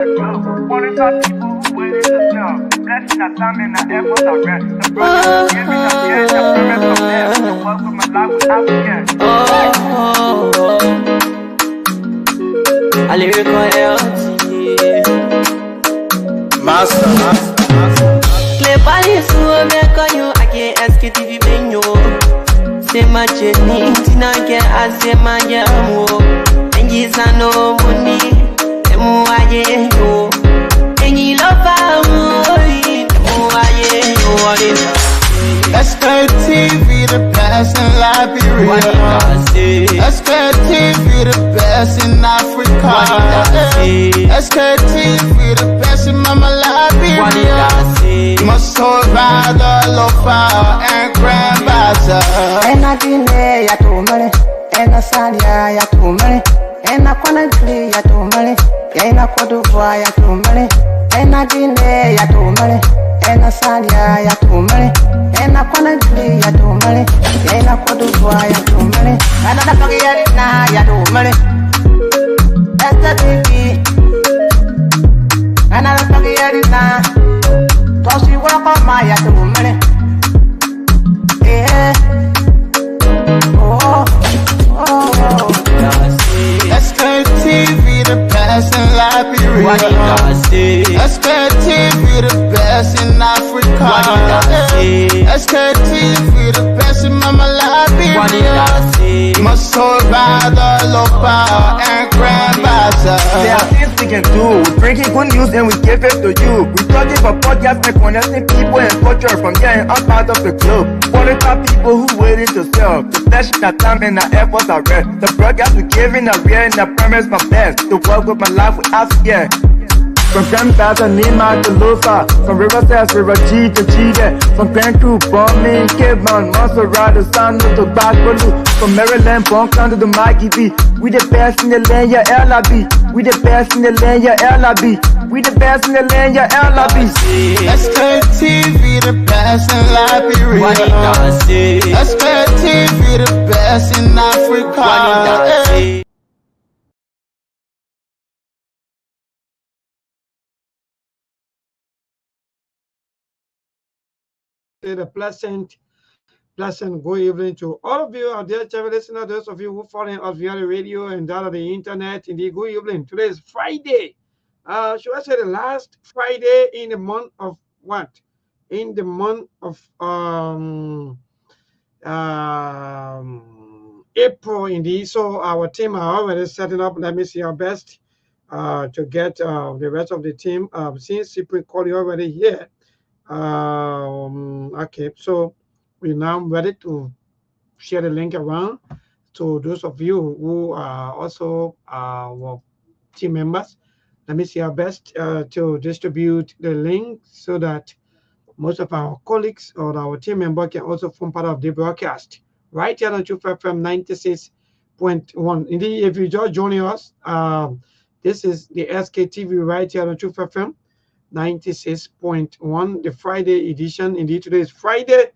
Sktv-Lib. C'est ma chérie, tina ke ase ma yamo. Engi sano muni, emu aye yo. Engi lofa muni, emu aye yo. Sktv, the best in Liberia. Sktv, the best in Africa. Sktv, the best in Mama Liberia. Must hold rather lofa and grandbaza. Ena dine ya tumale, ena salia ya tumale, ena kwanagli ya tumale, ena koduvwa ya tumale, ena dine ya tumale, ena salia ya tumale, ena kwanagli ya tumale, ena koduvwa ya tumale, ena napagiyari na ya tumale, Sktv, ena napagiyari na, tosi wako ma ya tumale. Sktv, the best in Liberia. Sktv, the best in Africa. Sktv, the best in Mama Liberia. Must hold rather lofa and grandbaza. There are things we can do. We bring in good news and we give it to you. We talking about podcasts and connecting people and culture from here and out of the club. Qualified people who waiting to sell. The flesh, the time, and the efforts are red. The broadcast we giving are real and I promise my best. To work with my life without fear. From Grandfather, Nima to Lufa. From River Sass, River G to Chile. From Grand Crew, Bombing, Kidman, Monserrat, San to Bacalu. From Maryland, Bonk to the Mikey B. We the best in the land, yeah, LIB. We the best in the land, yeah, LIB. We the best in the land, yeah, LIB. Sktv, the best in Liberia. Sktv, the best in Africa. A pleasant good evening to all of you out there, travel listeners, those of you who follow us via the radio and that of the internet. Indeed, good evening. Today is Friday. Should I say the last Friday in the month of what? In the month of April, indeed. So our team are already setting up. Let me see our best to get the rest of the team. Since Cyprian called you already here. Okay, so we're now ready to share the link around to those of you who are also our team members. Let me see our best to distribute the link so that most of our colleagues or our team member can also form part of the broadcast right here on Truth FM 96.1. Indeed, if you just joining us, this is the Sktv right here on Truth FM 96.1, the Friday edition. Indeed, today is Friday,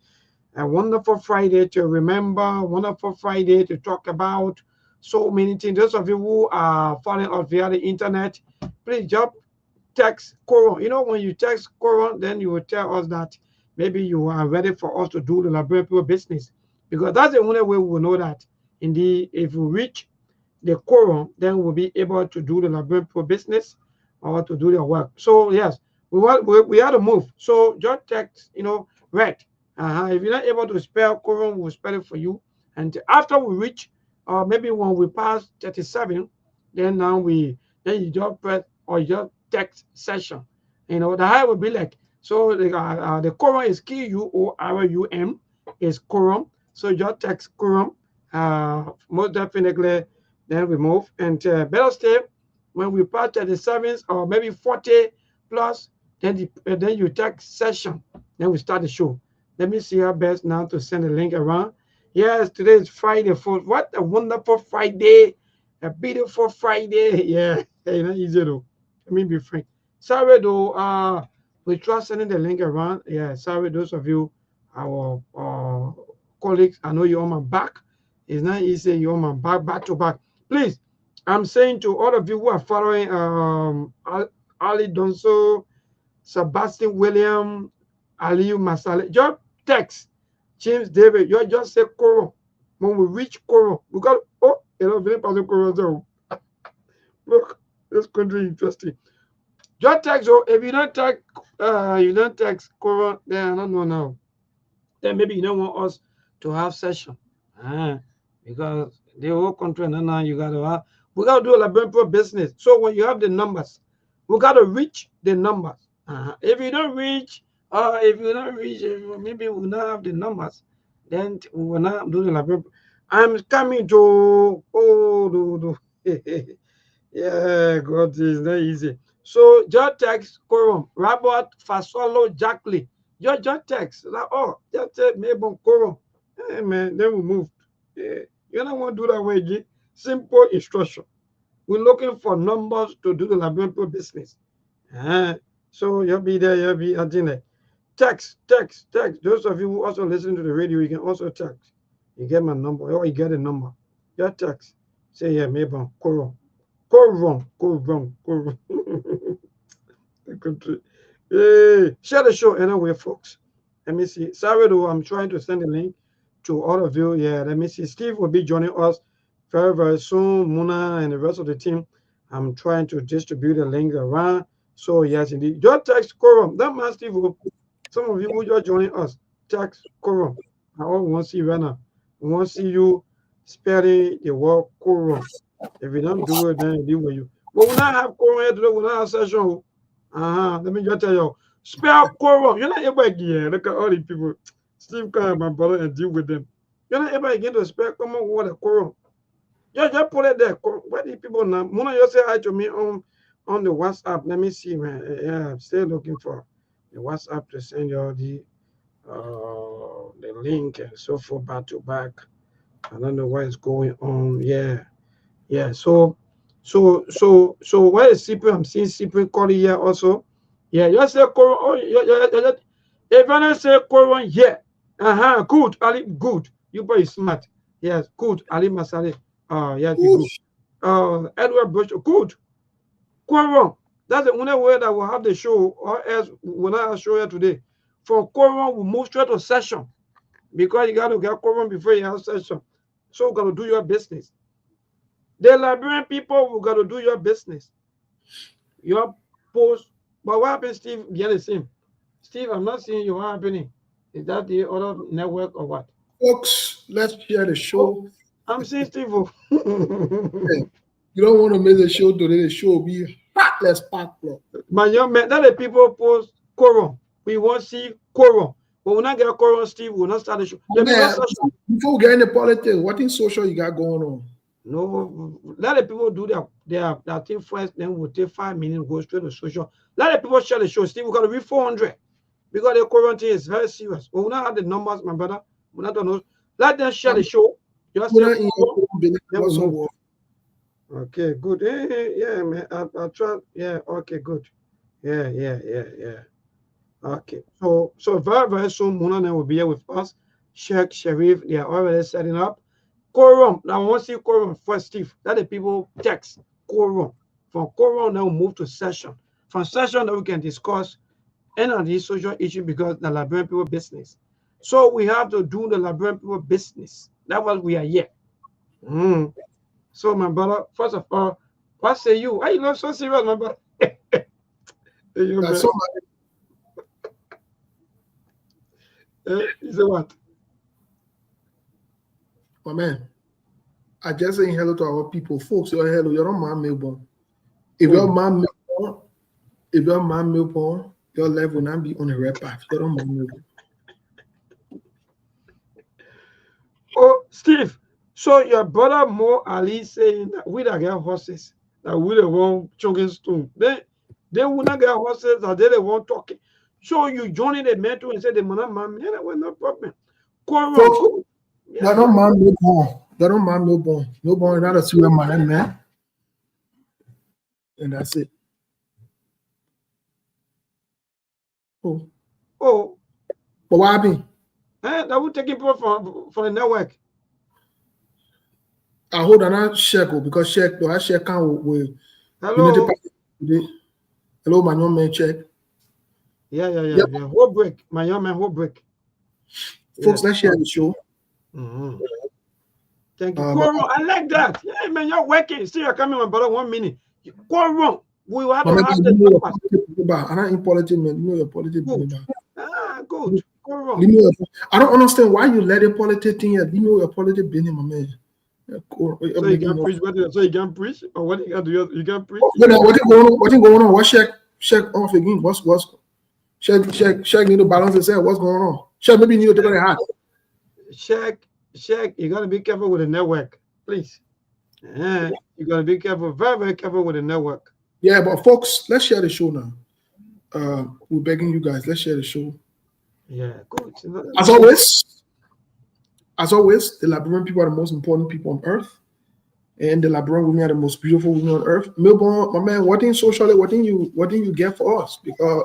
a wonderful Friday to remember, wonderful Friday to talk about so many things. Those of you who are following us via the internet, please just text Coron. You know, when you text Coron, then you will tell us that maybe you are ready for us to do the laboratory business, because that's the only way we will know that. Indeed, if we reach the Coron, then we'll be able to do the laboratory business or to do the work. So yes, we have to move. So just text, red. If you're not able to spell Coron, we'll spell it for you. And after we reach, maybe when we pass 37, then you just press or you just text session. The high will be like, so the Coron is Quorum, is Coron. So just text Coron. Most definitely, then we move. And better stay. When we pass 37 or maybe 40 plus, then you text session. Then we start the show. Let me see our best now to send a link around. Yes, today is Friday. What a wonderful Friday. A beautiful Friday. Yeah, not easy though. Let me be frank. Sorry though, we try sending the link around. Yeah, sorry those of you, our colleagues. I know you're on my back. It's not easy. You're on my back to back. Please. I'm saying to all of you who are following Ali Donso, Sebastian William, Aliu Masale. Just text James David. You just say Koro. When we reach Koro, we got very person Koro. Look, this country interesting. Just text. So if you don't text Koro, then I don't know now. Then maybe you don't want us to have session. Because the whole country now you gotta have, we gotta do a labyrinth business. So when you have the numbers, we gotta reach the numbers. If you don't reach, maybe we not have the numbers, then we will not do the labyrinth. I'm coming to yeah, God is not easy. So just text Quorum, Robert Fasolo Jackley. Just text like, just maybe Quorum. Hey man, then we move. Yeah. You don't want to do that way again. Simple instruction. We're looking for numbers to do the labyrinth business. So you'll be there, you'll be at dinner. Text. Those of you who also listen to the radio, you can also text. You get my number, or you get a number. Your text. Say, yeah, maybe Quorum. Quorum. The country. Hey, share the show anyway, folks. Let me see. Sorry though, I'm trying to send a link to all of you. Yeah, let me see. Steve will be joining us very, very soon. Muna and the rest of the team. I'm trying to distribute the link around. So yes, indeed. Just text Quorum. That man, Steve, some of you who just joining us, text Quorum. I want to see you right now. We want to see you spelling the word Quorum. If you don't do it, then deal with you. But we not have Quorum here today. We not have session. Let me just tell you. Spell Quorum. You're not able to get. Look at all the people. Steve come, my brother, and deal with them. You're not able to get to spell common word Quorum. Just put it there. Where the people now? Mona, you say hi to me on the WhatsApp. Let me see, man. Yeah, I'm still looking for the WhatsApp to send you the link and so forth back to back. I don't know what is going on. Yeah. So where is Cyprian? I'm seeing Cyprian calling here also. Yeah, you say Coron. Oh, yeah. If I don't say Coron, yeah. Good, Ali. Good. You boy is smart. Yes, good. Ali Masale. Yes, good. Edward Bush. Good. Coron. That's the only way that we'll have the show, or else we'll not have show here today. From Coron, we move straight to session. Because you got to get Coron before you have session. So we got to do your business. The Liberian people, we got to do your business. Your post. But what happened, Steve? Get the same. Steve, I'm not seeing you. What happening? Is that the other network or what? Folks, let's share the show. I'm seeing Steve. You don't want to make the show today. The show will be hot. Let's pack. My young man, that the people post Quorum. We want to see Quorum. But we're not get Quorum, Steve. We'll not start the show. Before we get into politics, what in social you got going on? No, let the people do their thing first, then we'll take 5 minutes, go straight to social. Let the people share the show. Steve, we got to reach 400 because the quarantine is very serious. But we don't have the numbers, my brother. We don't know. Let them share the show. Just say, okay, good. Yeah, man. I try. Yeah, okay, good. Yeah. Okay. So very, very soon, Muna will be here with us. Sheikh Sharif, they are already setting up. Quorum. Now, I want to see Quorum first, Steve. Let the people text Quorum. From Quorum, then we'll move to session. From session, then we can discuss any of these social issues because the Liberian people business. So we have to do the Liberian people business. That's what we are here. So, my brother, first of all, what say you? Why you not so serious, my brother? You say what? My man, I just saying hello to our people. Folks, you're hello. You're on my Melbourne. If you're my Melbourne, your life will not be on the right path. You're on my Melbourne. Oh, Steve, so your brother Mo Ali saying that we don't get horses, that we don't want choking stone. They will not get horses, that they don't want talking. So you joining the mentor and say the man, yeah, well, no problem. Folks, they don't mind Melbourne. They don't mind Melbourne. Melbourne is not a serious man. And that's it. Oh. But what happened? That will take people from the network. I hold on that check because check can't with hello. Hello, my young man, check. Yeah. Whole break. My young man, whole break. Folks, let's share the show. Mm-hmm. Thank you. I like that. Yeah, man, you're working. Still, you're coming, my brother, 1 minute. Wrong. We will have to have the numbers. I'm not in politics, man. You know your politics. Good. I don't understand why you let a politics thing. You know your politics being my man. So you can preach. So you can preach, or what you can do? You can preach. What's going on? What check off again? What's check need to balance himself. What's going on? Check maybe you need to take a hat. Check. You gotta be careful with the network, please. You gotta be careful, very, very careful with the network. Yeah, but folks, let's share the show now. We're begging you guys, let's share the show. Yeah, good. As always, the Liberian people are the most important people on earth. And the Liberian women are the most beautiful women on earth. Melbourne, my man, what in socially, what did you get for us? Because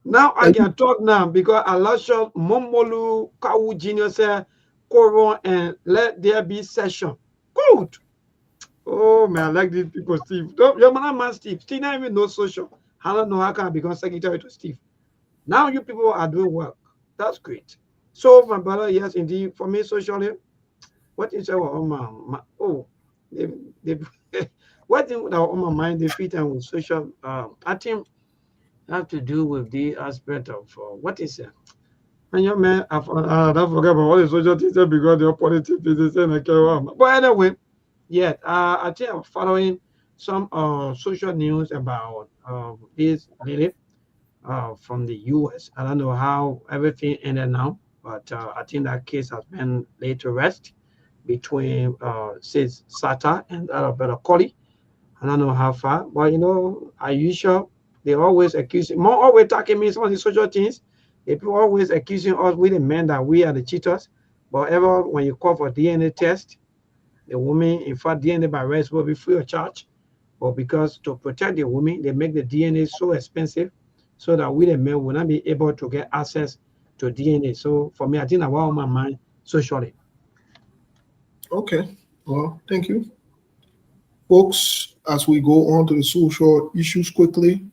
now I can talk now because Alasha Momolu Kawu Junior said Koron and let there be session. Good. Oh man, I like these people, Steve. Your man, Steve. Steve not even know social. I don't know how can I become secretary to Steve. Now you people are doing work. That's great. So my brother, yes, indeed, for me socially, what is our what in our own mind they fit and with social I think have to do with the aspect of what is it? And your man, I don't forget about what is social teacher because they're politics business and I care about. But anyway, yeah, I think I'm following some social news about this lady from the US. I don't know how everything ended now, but I think that case has been laid to rest between says Sata and Better Collie. I don't know how far, but you know, are you sure? They always accusing more always talking me some of the social things. They people always accusing us with the men that we are the cheaters. But ever when you call for DNA test, the woman, in fact, DNA by race will be free of charge. But because to protect the woman, they make the DNA so expensive so that we the men will not be able to get access to DNA. So for me, I think about my mind socially. Okay. Well, thank you. Folks, as we go on to the social issues quickly,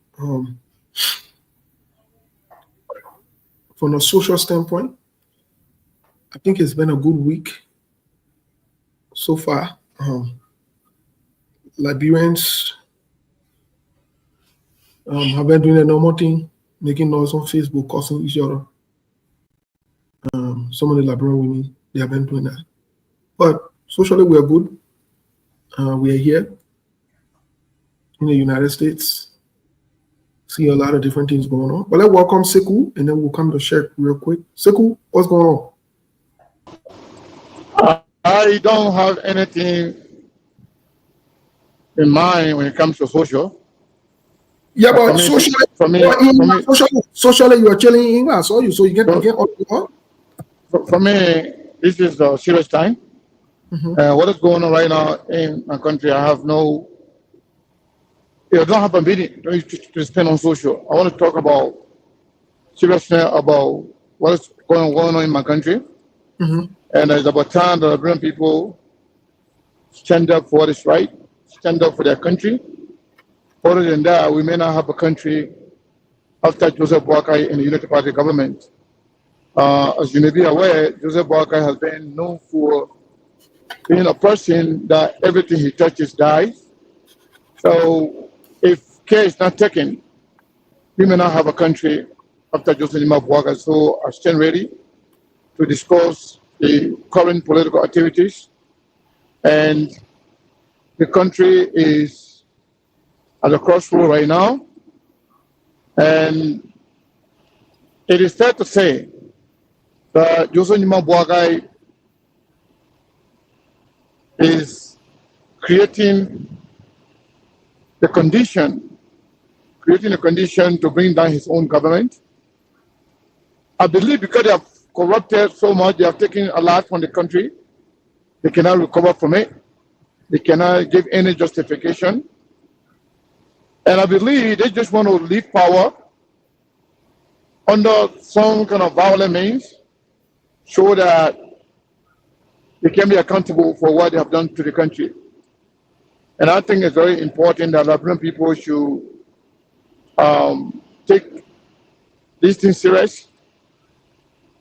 from a social standpoint, I think it's been a good week so far. Liberians have been doing a normal thing, making noise on Facebook, cussing each other. Some of the Liberian women, they have been doing that. But socially, we are good. We are here in the United States. See a lot of different things going on. But let's welcome Sekou, and then we'll come to Sheikh real quick. Sekou, what's going on? I don't have anything in mind when it comes to social. Yeah, but socially, you are chilling in England, so you get all you want. For me, this is a serious time. What is going on right now in my country? I have no. I don't have a minute to spend on social. I want to talk about seriously about what is going on in my country. And it's about time that Liberian people stand up for what is right, stand up for their country. Other than that, we may not have a country after Joseph Boakai in the Unity Party government. As you may be aware, Joseph Boakai has been known for being a person that everything he touches dies. So if care is not taken, we may not have a country after Joseph Boakai. So I stand ready to discuss the current political activities, and the country is at a crossroad right now, and it is fair to say that Joseph Boakai is creating a condition to bring down his own government. I believe because they have corrupted so much, they have taken a lot from the country. They cannot recover from it. They cannot give any justification. And I believe they just want to leave power under some kind of violent means, so that they can be accountable for what they have done to the country. And I think it's very important that Liberian people should take these things serious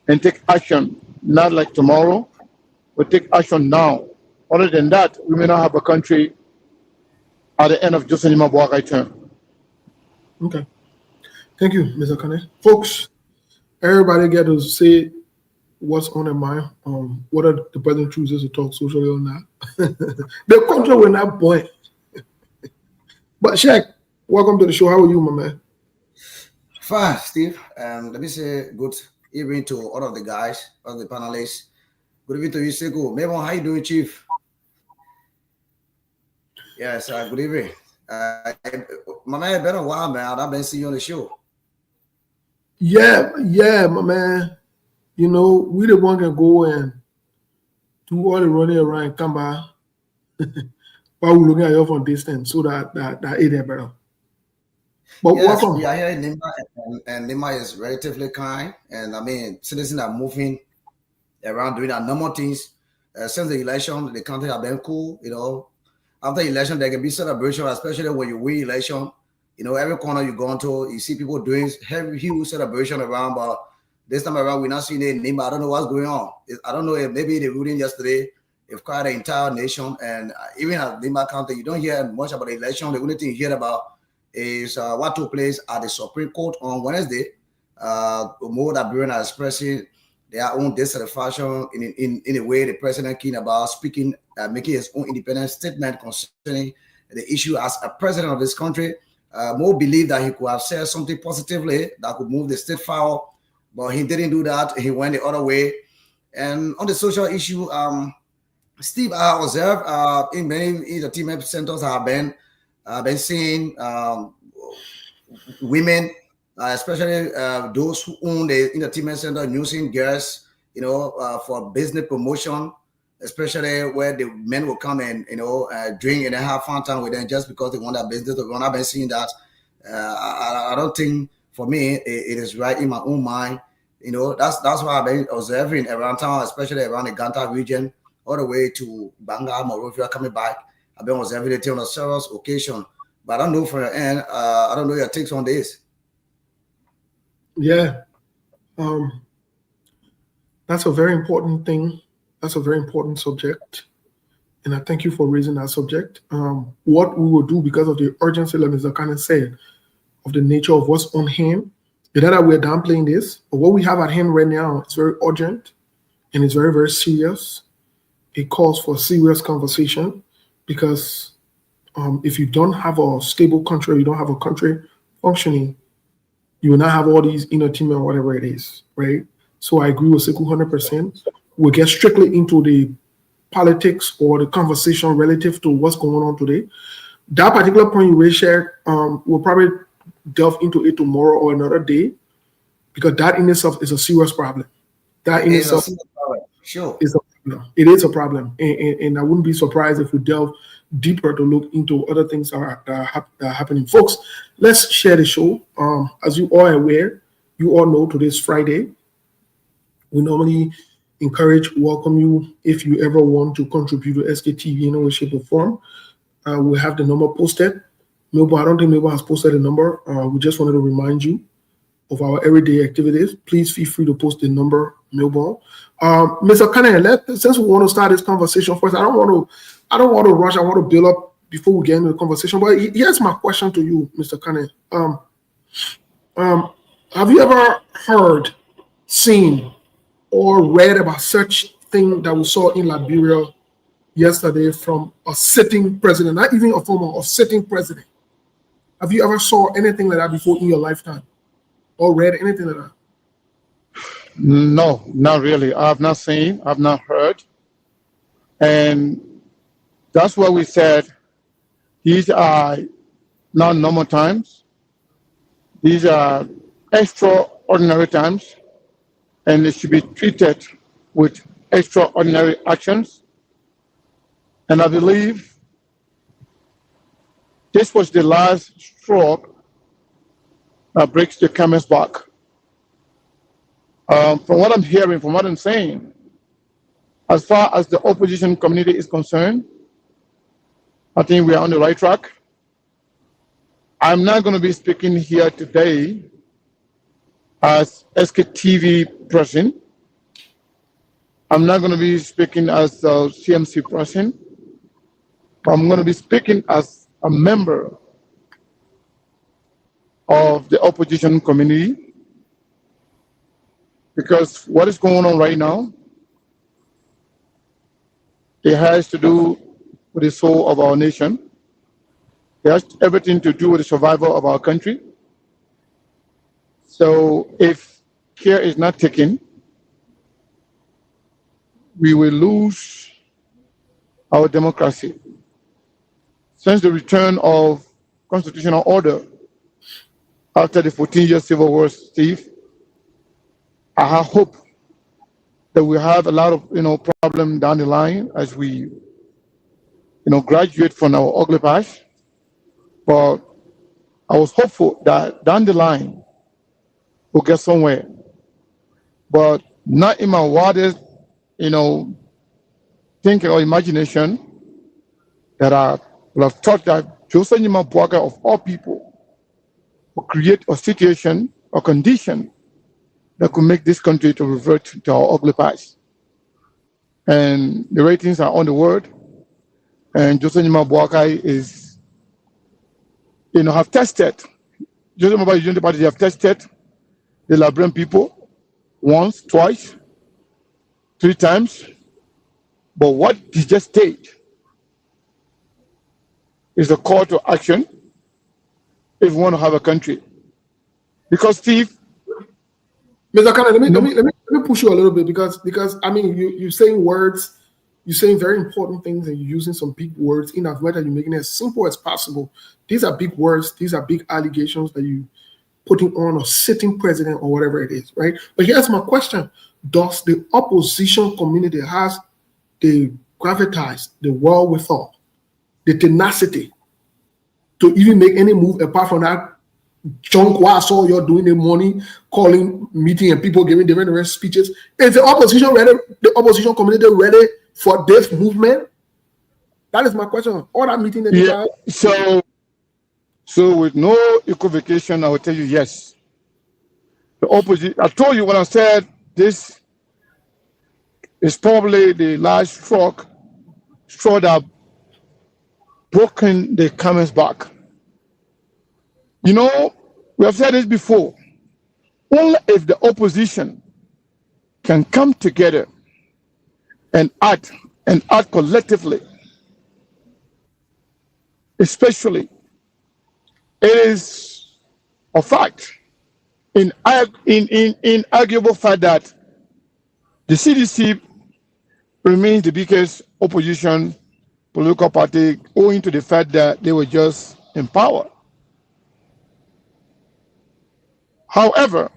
and take action, not like tomorrow, but take action now. Other than that, we may not have a country at the end of Joseph Boakai term. Okay. Thank you, Mr. Kane. Folks, everybody get to say what's on their mind, whether the president chooses to talk socially or not. The country will not point. But Shaq, welcome to the show. How are you, my man? Fine, Steve. Let me say good evening to all of the guys, all the panelists. Good evening to you, Seko. Memo, how you doing, Chief? Yes, good evening. My man, been a while, man. I've been seeing you on the show. Yeah, my man. You know, we the one can go and do all the running around and come back while we're looking at you from distance, so that it is better. But yes, welcome. We are here in Nima, and Nima is relatively kind. And I mean, citizens are moving around doing a number of things. Since the election, the country has been cool. You know, after election, there can be celebration, especially when you win election. You know, every corner you go into, you see people doing heavy, huge celebration around. But this time around, we're not seeing it in Nima. I don't know what's going on. I don't know if maybe the ruling yesterday, they've quite the entire nation. And even at Nima County, you don't hear much about the election. The only thing you hear about is what took place at the Supreme Court on Wednesday. More that Bureau are expressing their own dissatisfaction in a way the president keen about speaking, making his own independent statement concerning the issue as a president of this country. More believed that he could have said something positively that could move the state forward, but he didn't do that. He went the other way. And on the social issue, Steve, I observed in many the team centers have been seeing women, especially those who own the entertainment center, using girls, you know, for business promotion, especially where the men will come and, you know, drink and have fun time with them just because they want that business to run. I've been seeing that. I don't think, for me, it is right in my own mind. You know, that's why I've been observing around town, especially around the Ganta region, all the way to Banga, Monrovia, coming back. I've been observing it on a serious occasion. But I don't know from your end, I don't know your takes on this. Yeah. That's a very important thing. That's a very important subject. And I thank you for raising that subject. What we will do, because of the urgency, like Mr. Kane said, of the nature of what's on hand, is that we're downplaying this. But what we have at hand right now is very urgent and it's very, very serious. It calls for serious conversation because if you don't have a stable country, you don't have a country functioning, you will not have all these entertainment, whatever it is, right? So I agree with Sekou 100%. We'll get strictly into the politics or the conversation relative to what's going on today. That particular point you raised, we'll probably delve into it tomorrow or another day, because that in itself is a serious problem. That in itself sure. is a problem. It is a problem. And I wouldn't be surprised if we delve deeper to look into other things that are happening. Folks, let's share the show. As you all are aware, you all know today's Friday. We normally welcome you if you ever want to contribute to Sktv in any way, shape, or form. We have the number posted. Melbourne, I don't think Melbourne has posted the number. We just wanted to remind you of our everyday activities. Please feel free to post the number, Melbourne. Mr. Kane, since we want to start this conversation first, I don't want to rush. I want to build up before we get into the conversation. But here's my question to you, Mr. Kane. Have you ever heard, seen, or read about such thing that we saw in Liberia yesterday from a sitting president, not even a former, a sitting president? Have you ever saw anything like that before in your lifetime, or read anything like that? No, not really. I've not seen, I've not heard. And that's why we said these are not normal times. These are extraordinary times, and it should be treated with extraordinary actions. And I believe this was the last straw that breaks the camel's back. From what I'm hearing, from what I'm saying, as far as the opposition community is concerned, I think we are on the right track. I'm not going to be speaking here today as Sktv person. I'm not going to be speaking as a CMC person. I'm going to be speaking as a member of the opposition community, because what is going on right now, it has to do with the soul of our nation. It has everything to do with the survival of our country. So if care is not taken, we will lose our democracy. Since the return of constitutional order after the 14-year civil war, Steve, I have hope that we have a lot of problem down the line as we graduate from our ugly past. But I was hopeful that down the line we'll get somewhere. But not in my wildest, thinking or imagination that I would have thought that Joseph Nima Boakai, of all people, would create a situation or condition that could make this country to revert to our ugly past. And the ratings are on the word. And Joseph Nima Boakai is, have tested. Joseph Nima Unity Party, they have tested the Liberian people once, twice, 3 times. But what he just did is a call to action if we want to have a country. Because Steve, Mr. Khan, let me push you a little bit because I mean you're saying words, you're saying very important things, and you're using some big words in a way that you're making it as simple as possible. These are big words, these are big allegations that you putting on a sitting president or whatever it is, right? But here's my question: does the opposition community has the gravitas, the wherewithal, the tenacity to even make any move apart from that junk what I saw you're doing the morning, calling meeting and people giving different speeches? Is the opposition ready, the opposition community ready for this movement? That is my question. All that meeting that yeah. So with no equivocation, I will tell you yes. The opposition, I told you when I said this is probably the last straw that broken the camel's back. We have said this before. Only if the opposition can come together and act collectively, especially, it is a fact, inarguable fact that the CDC remains the biggest opposition political party owing to the fact that they were just in power. However,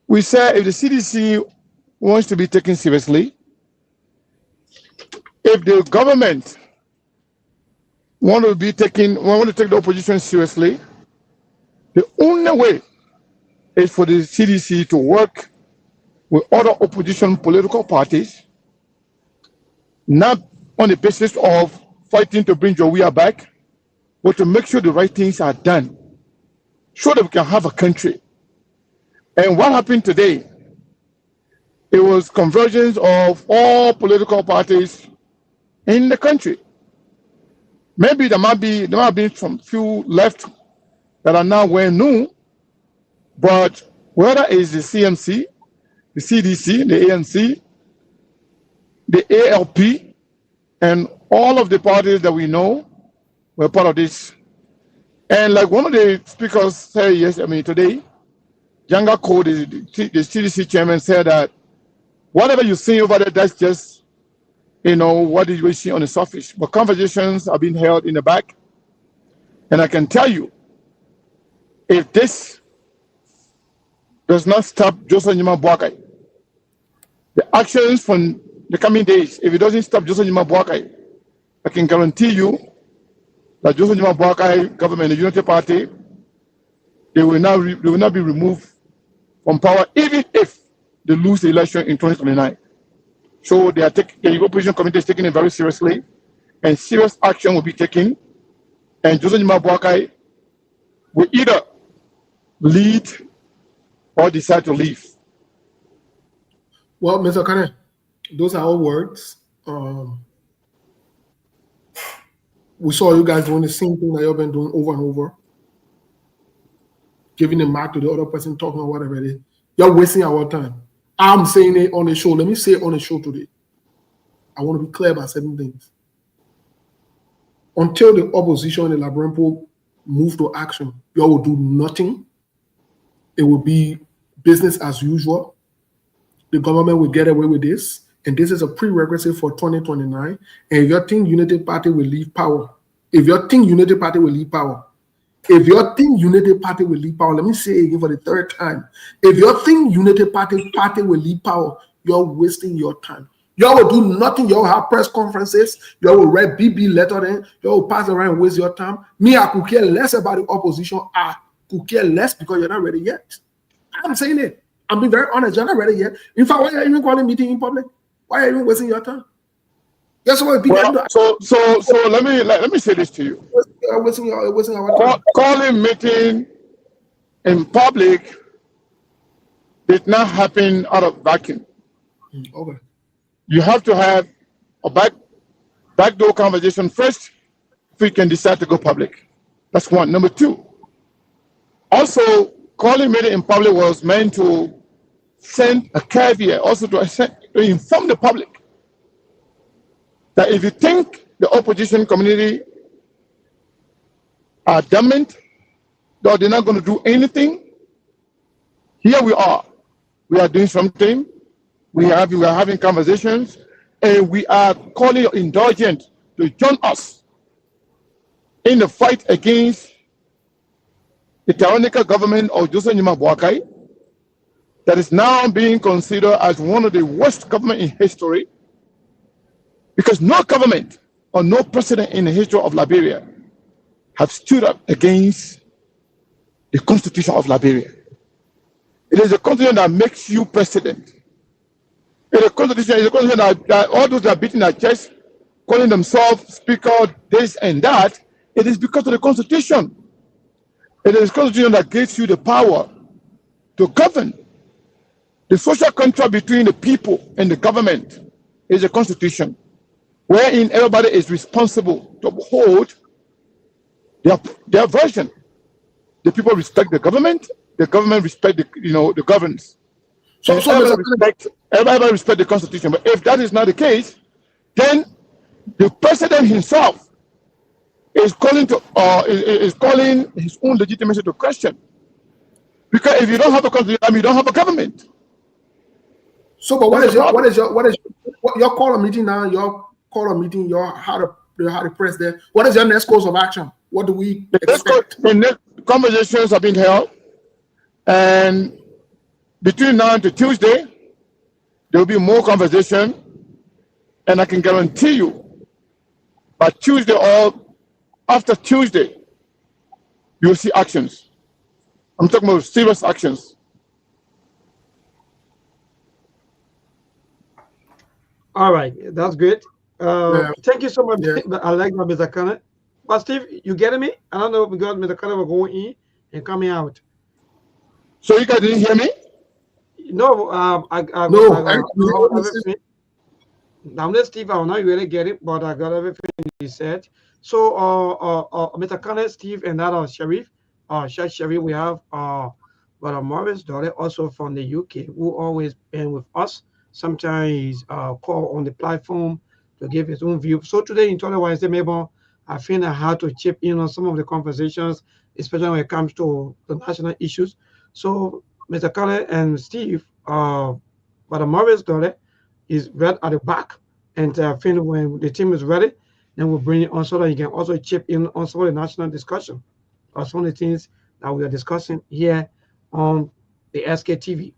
we say if the CDC wants to be taken seriously, if the government want to take the opposition seriously, the only way is for the CDC to work with other opposition political parties, not on the basis of fighting to bring Jawia back, but to make sure the right things are done, so that we can have a country. And what happened today? It was convergence of all political parties in the country. Maybe there might be some few left that are now wearing new, but whether it's the CMC, the CDC, the ANC, the ALP, and all of the parties that we know were part of this. And like one of the speakers said today, Younger Code, the CDC chairman, said that whatever you see over there, that's just, what did you see on the surface. But conversations are being held in the back. And I can tell you, if this does not stop Joseph Nima Boakai, the actions from the coming days, if it doesn't stop Joseph Nima Boakai, I can guarantee you that Joseph Nima Boakai government, the Unity Party, they will not be removed from power, even if they lose the election in 2029. So the opposition committee is taking it very seriously, and serious action will be taken. And Joseph Nima Boakai we either lead or decide to leave. Well, Mr. Kane, those are all words. We saw you guys doing the same thing that you've been doing over and over, giving a mark to the other person, talking or whatever it is. You're wasting our time. I'm saying it on the show. Let me say it on the show today. I want to be clear about certain things. Until the opposition in the Labrampo move to action, you will do nothing. It will be business as usual. The government will get away with this. And this is a prerequisite for 2029. And if you think Unity Party will leave power, let me say it again for the third time. If you think Unity Party will leave power, you're wasting your time. You will do nothing. You will have press conferences. You will write BB letter in. You will pass around and waste your time. Me, I could care less about the opposition. I could care less because you're not ready yet. I'm saying it. I'm being very honest. You're not ready yet. In fact, why are you even calling meeting in public? Why are you even wasting your time? Guess what? Well, so let me say this to you. Wasting our time. Calling meeting in public did not happen out of vacuum. Okay. You have to have a backdoor conversation first before you can decide to go public. That's one. Number two, also calling meeting in public was meant to send a caveat, also to inform the public that if you think the opposition community are dormant, that they're not going to do anything, here we are. We are doing something. We are having conversations, and we are calling your indulgent to join us in the fight against the tyrannical government of Joseph Nima Boakai that is now being considered as one of the worst government in history, because no government or no president in the history of Liberia have stood up against the Constitution of Liberia. It is a constitution that makes you president. It is a constitution that all those that are beating their chest, calling themselves speaker, this and that, it is because of the Constitution. It is a constitution that gives you the power to govern. The social contract between the people and the government is a constitution, wherein everybody is responsible to uphold their version. The people respect the government respect the governance. So everybody respect the Constitution. But if that is not the case, then the president himself is calling his own legitimacy to question. Because if you don't have a constitution, you don't have a government. So, but what is your call a meeting now? Your call a meeting. Your how to press there. What is your next course of action? What do we expect? The next conversations are being held, and between now and Tuesday, there will be more conversation, and I can guarantee you, by Tuesday or after Tuesday, you will see actions. I'm talking about serious actions. All right, that's good. Thank you so much. Yeah. I like that, Mr. Kane. But Steve, you getting me? I don't know because Mr. Kane will go in and coming out. So you guys didn't hear me? No, I'm not Steve. I will not really get it, but I got everything he said. So, Mr. Kane, Steve, and that Sheriff, Sheriff, we have Brother Morris daughter, also from the UK, who always been with us. Sometimes he's called on the platform to give his own view. So today in Total Wednesday, maybe I feel I had to chip in on some of the conversations, especially when it comes to the national issues. So Mr. Kane and Steve, Brother Morris daughter is right at the back, and I think when the team is ready, then we'll bring it on so that you can also chip in on some of the national discussion or some of the things that we are discussing here on the Sktv.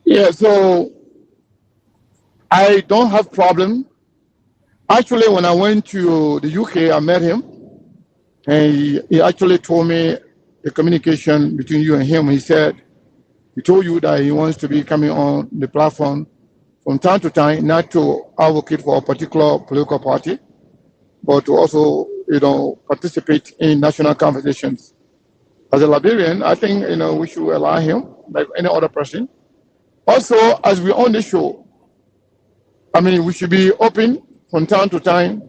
Yeah, so I don't have problem. Actually, when I went to the UK, I met him, and he actually told me the communication between you and him. He said, he told you that he wants to be coming on the platform from time to time, not to advocate for a particular political party, but to also participate in national conversations. As a Liberian, I think, we should allow him, like any other person. Also, as we own the show, I mean, we should be open from time to time,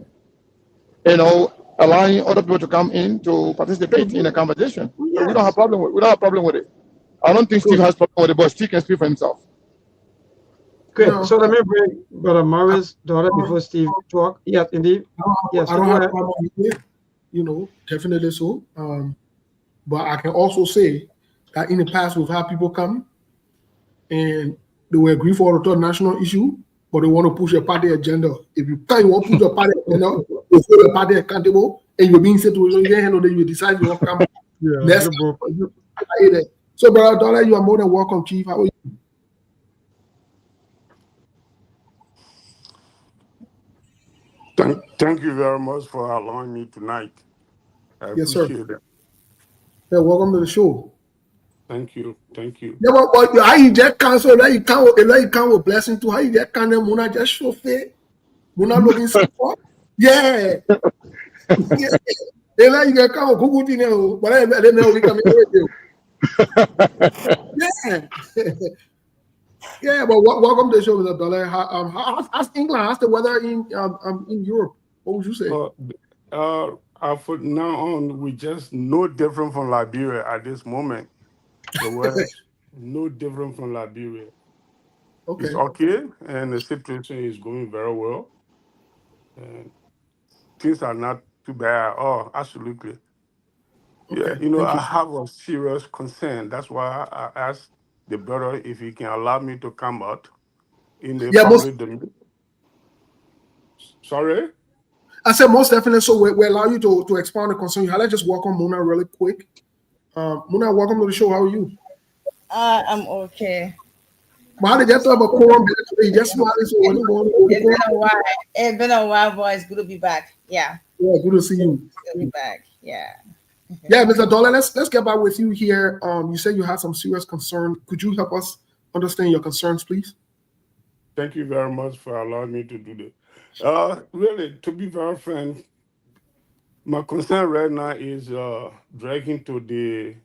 allowing other people to come in to participate in a conversation. So we don't have problem with it. I don't think Steve has problem with it, but Steve can speak for himself. Great. No. So let me bring Brother Morris' daughter before Steve talk. Yes, indeed. Yes, I don't have a problem with it, definitely so. But I can also say that in the past we've had people come and they will agree for a national issue, but they want to push a party agenda. If you can't want to push a party agenda, you hold the party accountable, and you're being said to you decide you want to come. Next, so, Brother Dollar, you are more than welcome, Chief. How are you? Thank you very much for allowing me tonight. I appreciate it. Yeah, welcome to the show. Thank you. Yeah, but how you just cancel? Like you can't with blessing too. How you just can't? Muna just show fit. Muna looking so far. Yeah. They like you get come Google thing, but I don't know we can make it. Yeah. Yeah, but welcome to the show, Mr. Dollar. How's England? How's the weather in Europe? What would you say? From now on, we just no different from Liberia at this moment. The weather no different from Liberia. Okay. It's okay, and the situation is going very well. And things are not too bad at all. Absolutely. Okay. Yeah, I have a serious concern. That's why I asked the brother if he can allow me to come out in the public domain. Sorry? I said most definitely. So we allow you to expound the concern. Let's just welcome Muna really quick. Muna, welcome to the show. How are you? I'm okay. How did you talk about quorum? Just It's been a while, boy. It's good to be back. Yeah. Yeah, good to see you. Good to be back. Yeah. Yeah, Mr. Dollar, let's get back with you here. You said you had some serious concern. Could you help us understand your concerns, please? Thank you very much for allowing me to do that. Really, to be very frank, my concern right now is dragging to the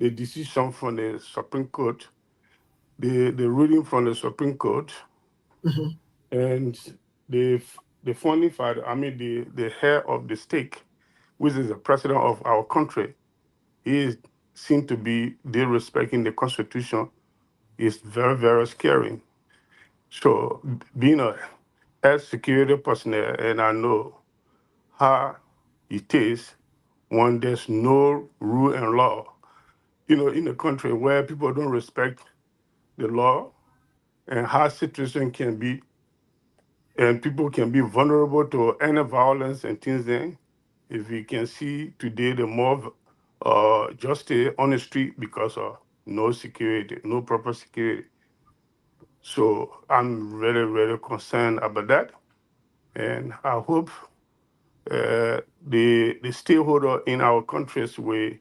decision from the Supreme Court, the ruling from the Supreme Court, and the funding father, the head of the state, which is the president of our country, he seems to be disrespecting the Constitution. Is very, very scary. So being a security personnel, and I know how it is when there's no rule and law, in a country where people don't respect the law, and how situation can be, and people can be vulnerable to any violence and things. Then, if we can see today, the more just stay on the street because of no security, no proper security. So I'm really, really concerned about that, and I hope the stakeholder in our countries will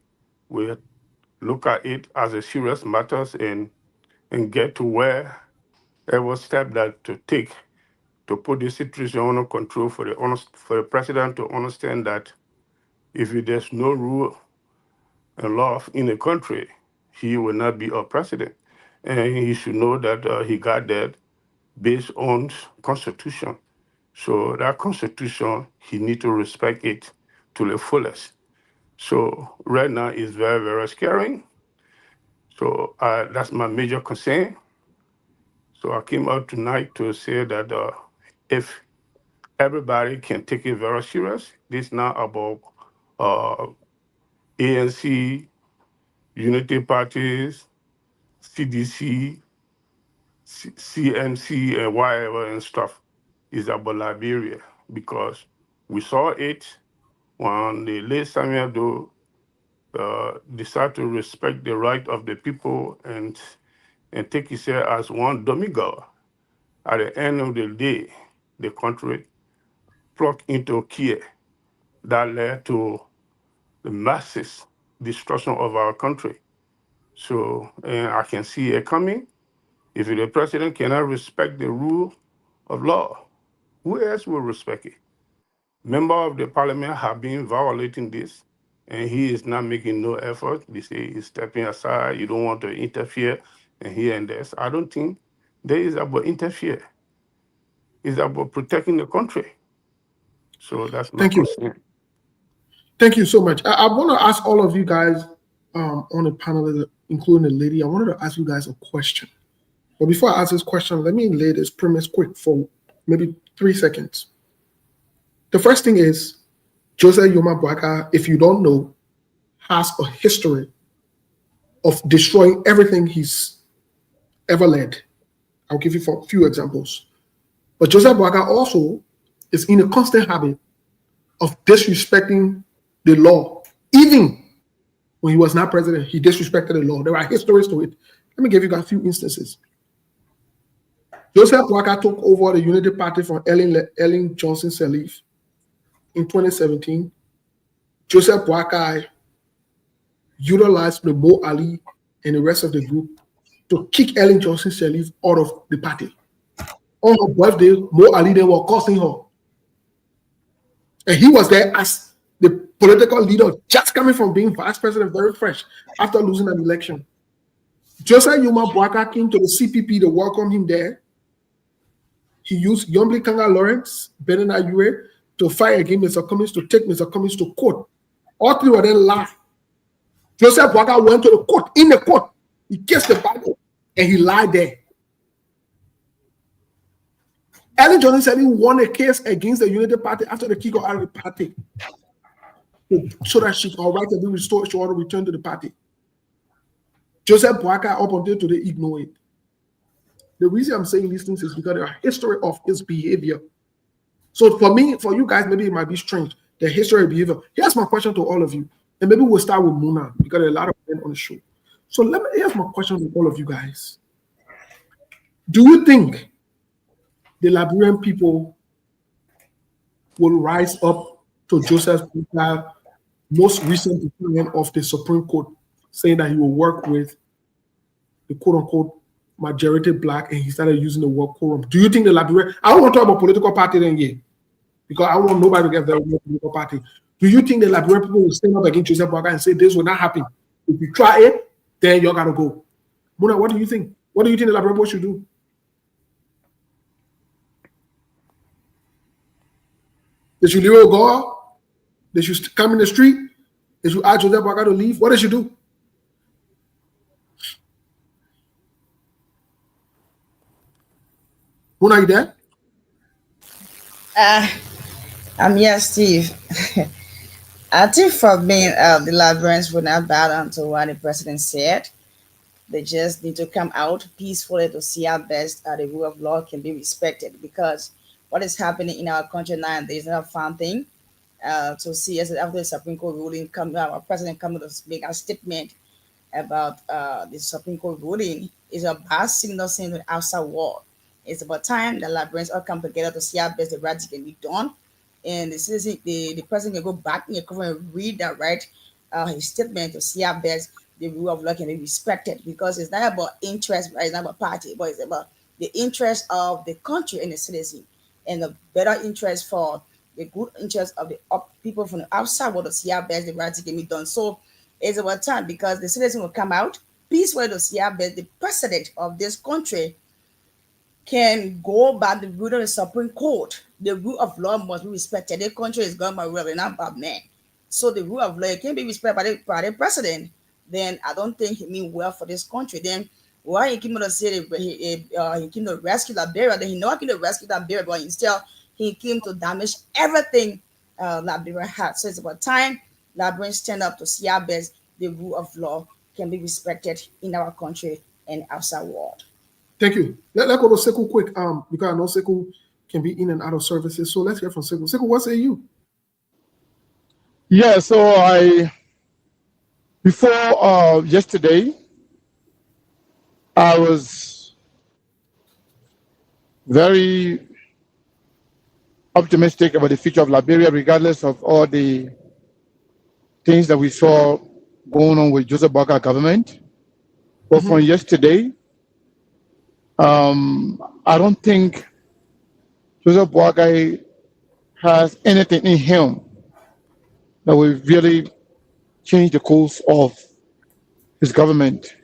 look at it as a serious matter and get to wherever step that to take to put the situation under control for the president to understand that if there's no rule and law in the country, he will not be our president, and he should know that he got that based on Constitution. So that Constitution, he need to respect it to the fullest. So right now it's very, very scary. So that's my major concern. So I came out tonight to say that if everybody can take it very serious, this is not about ANC, unity parties, CDC, CNC, and whatever and stuff. It's about Liberia, because we saw it when the late Samuel Doe decided to respect the right of the people and take itself as one demigod. At the end of the day, the country plucked into Kiev. That led to the massive destruction of our country. So I can see it coming. If the president cannot respect the rule of law, who else will respect it? Member of the parliament have been violating this, and he is not making no effort. They say he's stepping aside. You don't want to interfere, and here and there. So I don't think there is about interfere. It's about protecting the country. So that's my Thank you. concern. Thank you so much. I want to ask all of you guys on the panel, including the lady, I wanted to ask you guys a question. But before I ask this question, let me lay this premise quick for maybe 3 seconds. The first thing is, Joseph Yoma Boakai, if you don't know, has a history of destroying everything he's ever led. I'll give you a few examples. But Joseph Boakai also is in a constant habit of disrespecting the law. Even when he was not president, he disrespected the law. There are histories to it. Let me give you a few instances. Joseph Boakai took over the Unity Party from Ellen Johnson Sirleaf in 2017. Joseph Boakai utilized the Mo Ali and the rest of the group to kick Ellen Johnson Sirleaf out of the party. On her birthday, Mo Ali, they were cursing her. And he was there as the political leader, just coming from being vice president, very fresh, after losing an election. Joseph Yoma Boakai came to the CPP to welcome him there. He used Yombli Kanga Lawrence, Benin Ayue, to fight against Mr. Cummings, to take Mr. Cummings to court. All three were then laughed. Joseph Boakai went to the court. In the court, he kissed the Bible and he lied there. Ellen Johnson said he won a case against the Unity Party after the kick her out of the party, so that she could right to be restored, she ought to return to the party. Joseph Boakai, up until today, ignored it. The reason I'm saying these things is because there are history of his behavior. So for me, for you guys, maybe it might be strange, the history of behavior. Here's my question to all of you. And maybe we'll start with Muna, because there are a lot of men on the show. So here's my question to all of you guys. Do you think the Liberian people will rise up to Joseph Boakai's most recent opinion of the Supreme Court, saying that he will work with the quote-unquote majority black, and he started using the word quorum? Do you think the Liberian, I don't want to talk about political party then yet, because I want nobody to get very much political party. Do you think the Liberian people will stand up against Joseph Boakai and say this will not happen? If you try it, then you gotta go. Muna, what do you think? What do you think the Liberian people should do? They should leave it go? They should come in the street? They should ask Joseph Boakai to leave? What they should do? Muna, are you there? I'm here, Steve. I think for me, the Liberians would not bow down to what the president said. They just need to come out peacefully to see how best the rule of law can be respected, because what is happening in our country now is not a fun thing. To see as after the Supreme Court ruling, our president coming to make a statement about the Supreme Court ruling is a bad signal saying to the outside world. It's about time the Liberians all come together to see how best the right can be done. And the president can go back in the cover and read that his statement to see how best the rule of law can be respected, because it's not about interest, right? It's not about party, but it's about the interest of the country and the citizen, and the better interest for the good interest of the people from the outside world to see how best the right can be done. So it's about time, because the citizen will come out peacefully to see how best the president of this country can go by the rule of the Supreme Court. The rule of law must be respected. The country is governed by rule and not by men. So the rule of law can be respected by the president. Then I don't think he means well for this country. Then why he came to say he came to rescue Liberia? Then he know he came to rescue Liberia, but instead he came to damage everything Liberia had. So it's about time Liberians stand up to see how best the rule of law can be respected in our country and outside world. Thank you. Let's go to Sekou quick, because I know Sekou can be in and out of services. So let's hear from Sekou. Sekou, what say you? Yeah, so before yesterday, I was very optimistic about the future of Liberia, regardless of all the things that we saw going on with Joseph Boakai government. But from yesterday, I don't think Joseph Boakai has anything in him that will really change the course of his government.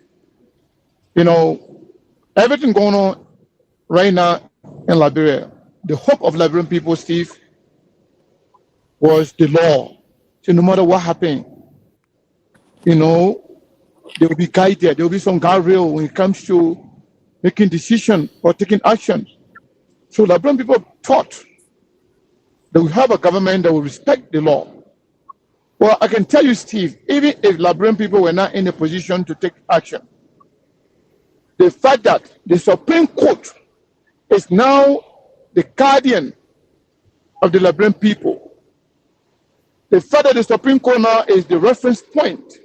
You know, everything going on right now in Liberia, the hope of Liberian people, Steve, was the law. So no matter what happened, you know, they will be guided. There will be some guardrail when it comes to making decision or taking action. So Liberian people thought that we have a government that will respect the law. Well, I can tell you, Steve, even if Liberian people were not in a position to take action, the fact that the Supreme Court is now the guardian of the Liberian people, the fact that the Supreme Court now is the reference point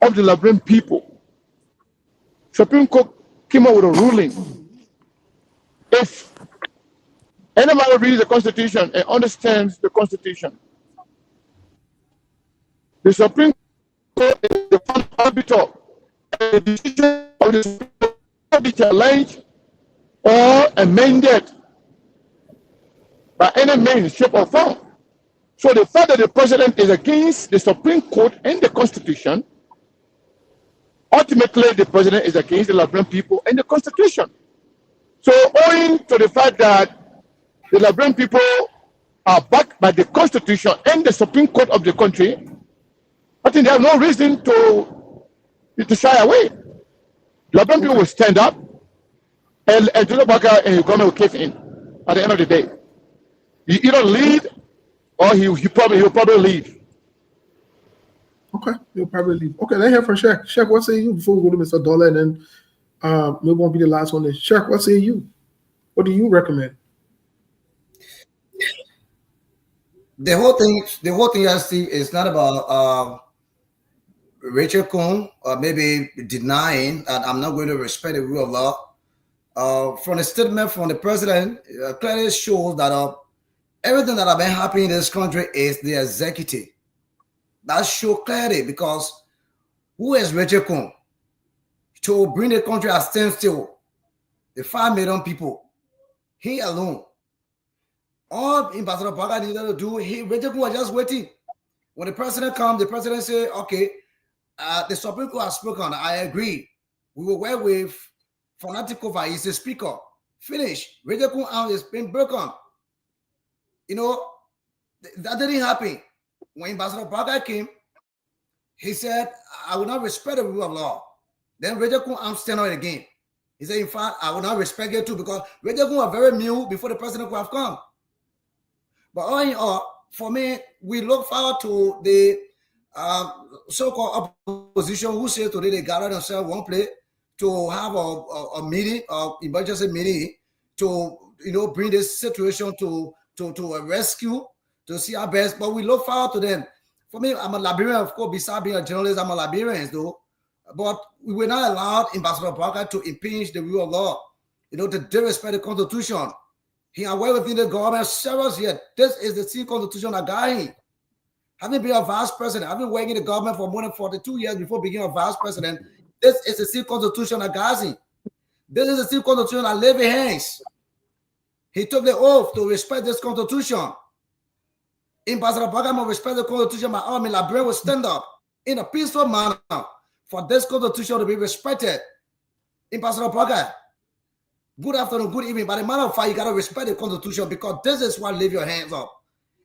of the Liberian people, Supreme Court came out with a ruling. If anybody reads the Constitution and understands the Constitution, the Supreme Court is the final arbiter, and the decision of the Supreme Court cannot be challenged or amended by any means, shape, or form. So the fact that the president is against the Supreme Court and the Constitution, ultimately the president is against the Liberian people and the Constitution. So owing to the fact that the Liberian people are backed by the Constitution and the Supreme Court of the country, I think they have no reason to shy away. The Liberian people will stand up, and Julius Baka and his government will cave in at the end of the day. He either lead or he'll probably leave. Okay, he'll probably leave. Okay, let's hear from Shaq. Shaq, what say you before we go to Mr. Dollar, and then maybe won't be the last one. Shaq, what say you? What do you recommend? The whole thing, Steve, is not about Rachel Cohn or maybe denying that I'm not going to respect the rule of law. From the statement from the president, clearly shows that everything that has been happening in this country is the executive. That shows clearly, because who is Rachel Cohn to bring the country at standstill? The 5 million people, he alone. All Ambassador Parker needed to do, Rachel Cohn was just waiting. When the president comes, the president say, okay, the Supreme Court has spoken. I agree. We will work with Fanatikova. He's the speaker. Finish. Rachel Cohn out is been broken. You know, that didn't happen. When Ambassador Parker came, he said, I will not respect the rule of law. Then Rachel Cohn stand on it again. He said, in fact, I will not respect it too, because Rachel Cohn was very new before the president could have come. But all in all, for me, we look forward to the so-called opposition who say today they gathered themselves one place to have a meeting, emergency meeting, to bring this situation to a rescue, to see our best. But we look forward to them. For me, I'm a Liberian, of course. Besides being a journalist, I'm a Liberian, though. But we were not allowed, Ambassador Parker, to impinge the rule of law, to disrespect the Constitution. He has worked within the government several years. This is the same Constitution that got him. Having been a vice president, I've been working in the government for more than 42 years before becoming a vice president. This is the same Constitution that got him. This is the same Constitution that left his hands. He took the oath to respect this Constitution. Ambassador Parker must respect the Constitution. My army, Liberia will stand up in a peaceful manner for this Constitution to be respected. Ambassador Parker, good afternoon, good evening. By the matter of fact, you got to respect the Constitution, because this is what leave your hands up.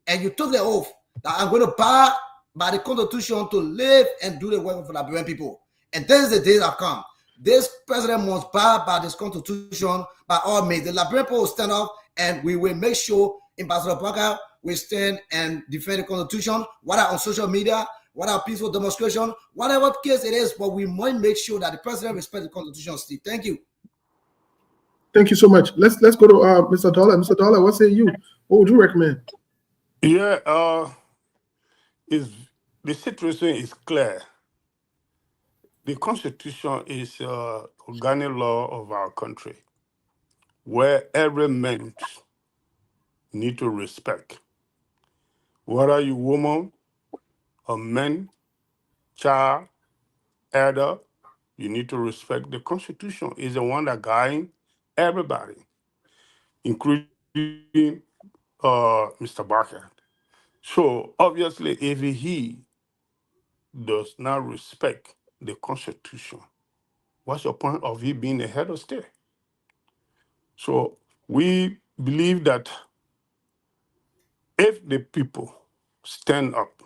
And you took the oath that I'm going to bow by the Constitution to live and do the work for the Liberian people. And this is the day that come. This president must bow by this Constitution by all means. The Liberian people will stand up, and we will make sure Ambassador Parker will stand and defend the Constitution, whether on social media, whether peaceful demonstration, whatever case it is. But we must make sure that the president respects the Constitution, Steve. Thank you. Thank you so much. Let's go to Mr. Dollar. Mr. Dollar, what say you? What would you recommend? Yeah, the situation is clear. The Constitution is organic law of our country, where every man need to respect. Whether you woman, a man, child, elder, you need to respect the Constitution. It's the one that guides everybody, including Mr. Barker. So obviously, if he does not respect the Constitution, what's the point of he being the head of state? So we believe that if the people stand up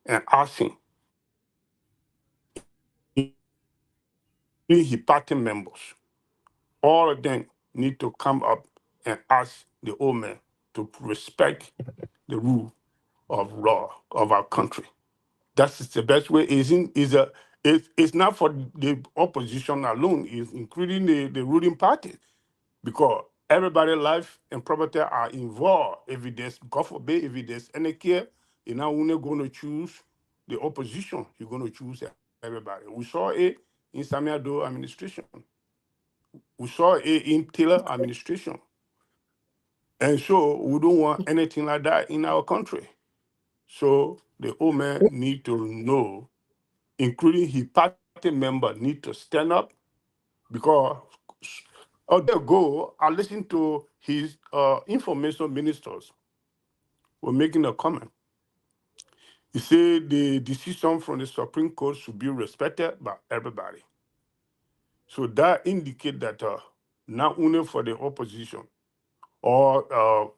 and ask him, his party members, all of them need to come up and ask the old man to respect the rule of law of our country. That's the best way. It's not for the opposition alone, it's including the ruling party, because everybody's life and property are involved. If there's, God forbid, if there's any care, you're not only going to choose the opposition, you're going to choose everybody. We saw it in Samuel Doe administration. We saw it in Taylor administration. And so we don't want anything like that in our country. So the old man need to know, including his party member, need to stand up, because a day ago, I listened to his information ministers were making a comment. He said the decision from the Supreme Court should be respected by everybody. So that indicates that not only for the opposition or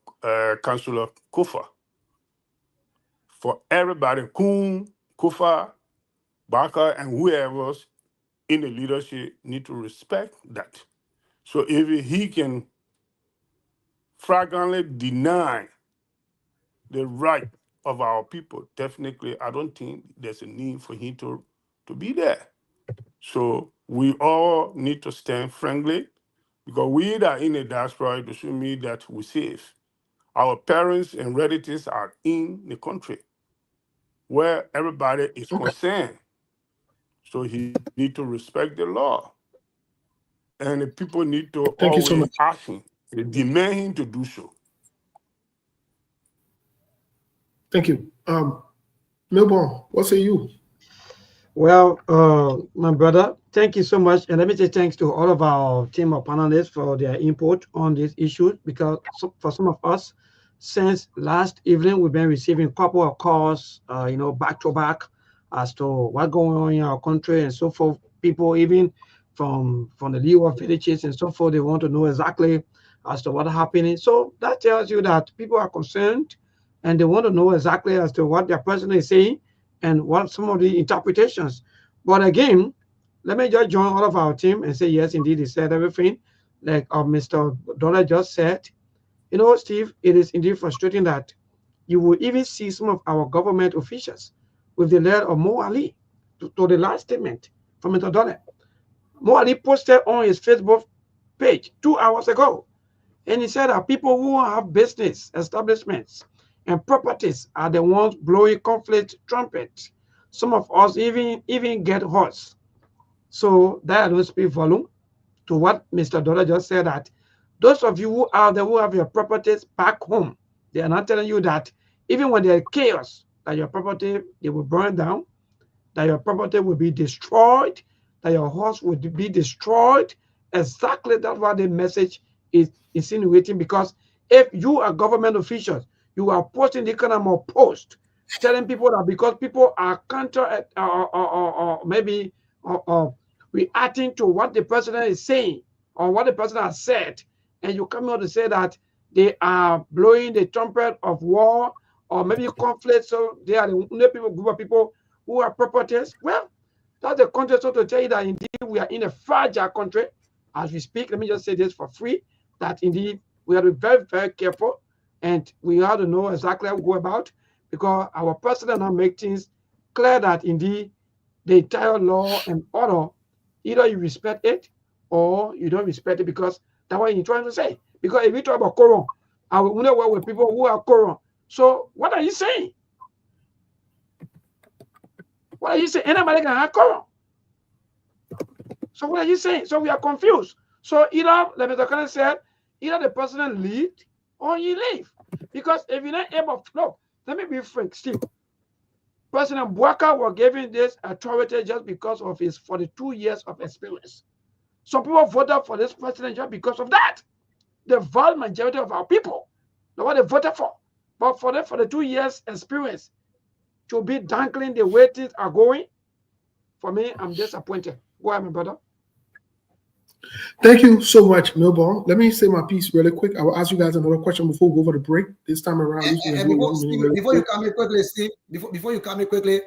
Councillor Kofa, for everybody, Kuhn, Kofa, Barker, and whoever else in the leadership need to respect that. So if he can flagrantly deny the right of our people, definitely I don't think there's a need for him to be there. So we all need to stand friendly, because we that are in the diaspora, it doesn't mean that we're safe. Our parents and relatives are in the country where everybody is concerned. So he need to respect the law. And the people need to Thank you so always much. ask him, demand him to do so. Thank you. Milborn, what say you? Well, my brother, thank you so much. And let me say thanks to all of our team of panelists for their input on this issue, because for some of us, since last evening, we've been receiving a couple of calls, back to back as to what's going on in our country and so forth. People even from the lower villages and so forth, they want to know exactly as to what's happening. So that tells you that people are concerned and they want to know exactly as to what their president is saying and what some of the interpretations. But again, let me just join all of our team and say, yes, indeed, he said everything. Like Mr. Dollar just said, Steve, it is indeed frustrating that you will even see some of our government officials with the letter of Mo Ali to the last statement from Mr. Dollar. Mo Ali posted on his Facebook page 2 hours ago, and he said that people who have business establishments and properties are the ones blowing conflict trumpets. Some of us even get hurt. So that will speak volume to what Mr. Dollar just said, that those of you who are there who have your properties back home, they are not telling you that even when there's chaos, that your property they will burn down, that your property will be destroyed, that your house will be destroyed. Exactly that's what the message is insinuating, because if you are government officials, you are posting the kind of post telling people that because people are counter or maybe reacting to what the president is saying or what the president has said, and you come out to say that they are blowing the trumpet of war or maybe conflict, so they are the only people, group of people who are properties. Well, that's the context to tell you that indeed we are in a fragile country as we speak. Let me just say this for free, that indeed we have to be very, very careful, and we have to know exactly how we go about, because our president now make things clear that indeed the entire law and order, either you respect it or you don't respect it, because that's what you're trying to say. Because if you talk about Quran, I will know what with people who are Quran. So what are you saying? What are you saying? Anybody can have Quran. So what are you saying? So we are confused. So either, like Mr. Kenneth said, either the president lead or you leave. Because if you're not able, look, let me be frank, Steve. President Bouaka was given this authority just because of his 42 years of experience. Some people voted for this president just because of that. The vast majority of our people. what they voted for. But for the 2 years experience to be dangling the way things are going, for me, I'm disappointed. Go ahead, my brother. Thank you so much, Milborn. Let me say my piece really quick. I will ask you guys another question before we go over the break. This time around, before you come in quickly, Steve, before you come in quickly,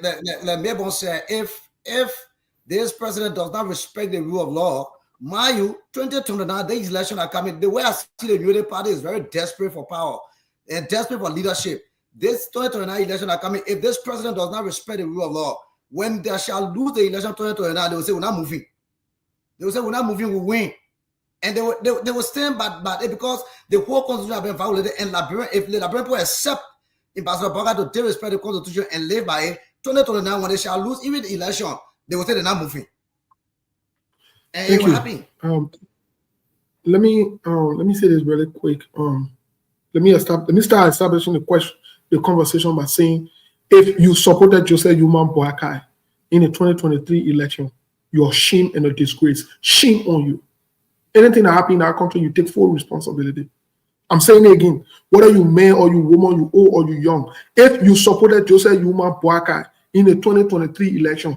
let Milborn say if this president does not respect the rule of law, mind you, 2029, the election are coming. The way I see the United Party is very desperate for power and desperate for leadership. This 2029 election are coming. If this president does not respect the rule of law, when they shall lose the election 2029, they will say we're not moving. They will say we're not moving, we win. And they will stand by it because the whole constitution has been violated. And if the Liberian people accept Ambassador Boga to respect the constitution and live by it, 2029, when they shall lose even the election, they will say they're not moving. And it will happen. Let me say this really quick. Let me start establishing the conversation by saying, if you supported Joseph Human Boakai in the 2023 election, you're shame and a disgrace. Shame on you. Anything that happens in our country, you take full responsibility. I'm saying it again, whether you man or you woman, you old or you young, if you supported Joseph Human Boakai in the 2023 election,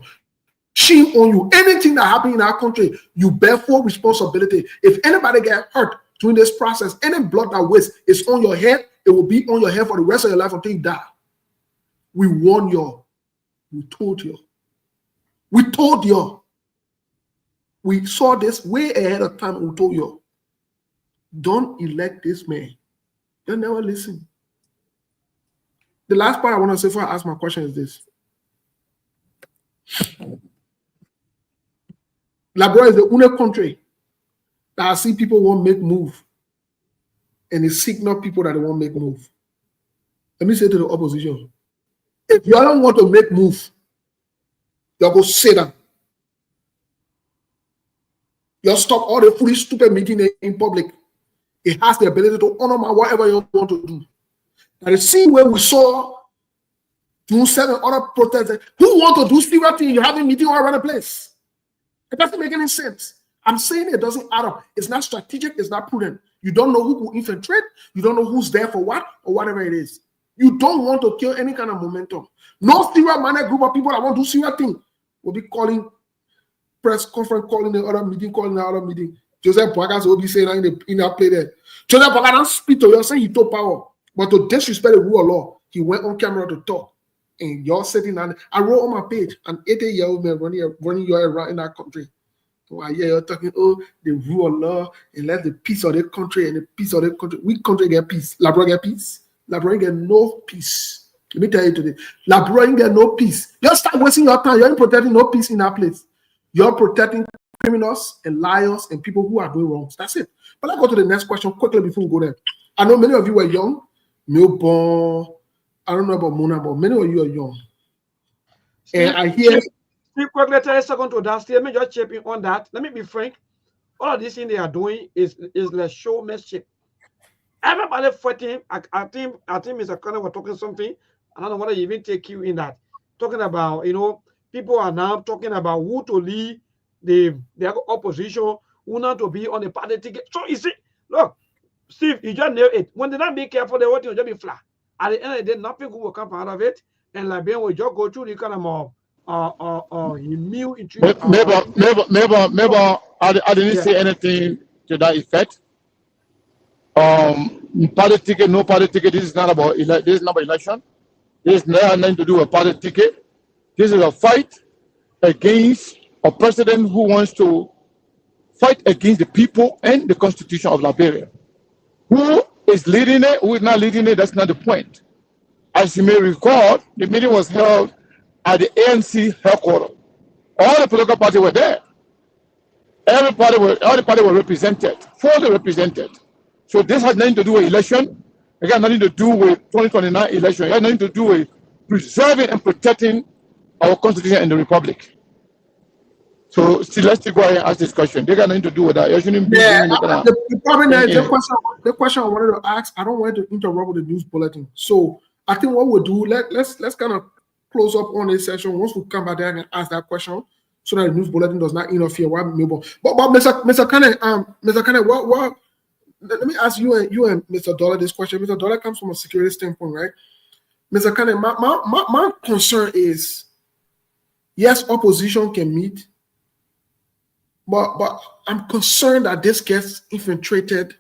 shame on you. Anything that happens in our country, you bear full responsibility. If anybody get hurt during this process, any blood that wastes is on your head, it will be on your head for the rest of your life until you die. We warned you. We told you. We told you. We saw this way ahead of time. We told you, don't elect this man. They never listen. The last part I want to say before I ask my question is this. Liberia is the only country that I see people won't make move. And they signal people that they won't make move. Let me say to the opposition, if you don't want to make move, you'll go sit down. You'll stop all the foolish, stupid meeting in public. It has the ability to honor whatever you want to do. Now, the same way we saw June 7 other protesters who want to do serious things, you're having meeting all around the place. It doesn't make any sense. I'm saying it doesn't add up. It's not strategic. It's not prudent. You don't know who will infiltrate. You don't know who's there for what or whatever it is. You don't want to kill any kind of momentum. No serious-minded group of people that want to do serious things will be calling press conference, calling the other meeting. Joseph Boakai will be saying in that play there. Joseph Boakai don't speak to you, saying he took power. But to disrespect the rule of law, he went on camera to talk. And you're sitting on, I wrote on my page, an 80-year-old man running your around in that country. So I hear you're talking, the rule of law, and let the peace of the country and the peace of the country. We country get peace. Liberia get peace. Liberia get no peace. Let me tell you today, Liberia get no peace. You start wasting your time. You're protecting no peace in that place. You're protecting criminals and liars and people who are doing wrongs. That's it. But let's go to the next question quickly before we go there. I know many of you were young. Milborn, I don't know about Mona, but many of you are young. And I hear... Steve, quickly tell a second to that. Let me just chip in on that. Let me be frank. All of this thing they are doing is like showmanship. Everybody fighting. I think Mr. Connor was talking something. I don't know whether he even take you in that. Talking about, people are now talking about who to lead the opposition, who not to be on the party ticket. So you see, look, Steve, you just nailed it. When they not be careful, they want to just be flat. At the end of the day, nothing good will come out of it. And Liberian will just go through the kind of Maybe I didn't say anything to that effect. Party ticket, no party ticket. This is not about election. This is nothing to do with party ticket. This is a fight against a president who wants to fight against the people and the constitution of Liberia. Who is leading it? Who is not leading it? That's not the point. As you may recall, the meeting was held at the ANC headquarters. All the political parties were there. All the parties were represented, fully represented. So this has nothing to do with election. It got nothing to do with 2029 election. It has nothing to do with preserving and protecting our constitution and the republic. So still, let's go ahead and ask this question. They got nothing to do with that. The question I wanted to ask, I don't want to interrupt with the news bulletin. So I think what we'll do, let's kind of close up on this session. Once we come back there and ask that question, so that the news bulletin does not interfere. But Mr. Kane, what let me ask you and Mr. Dollar this question. Mr. Dollar comes from a security standpoint, right? Mr. Kane, my concern is, yes, opposition can meet, but I'm concerned that this gets infiltrated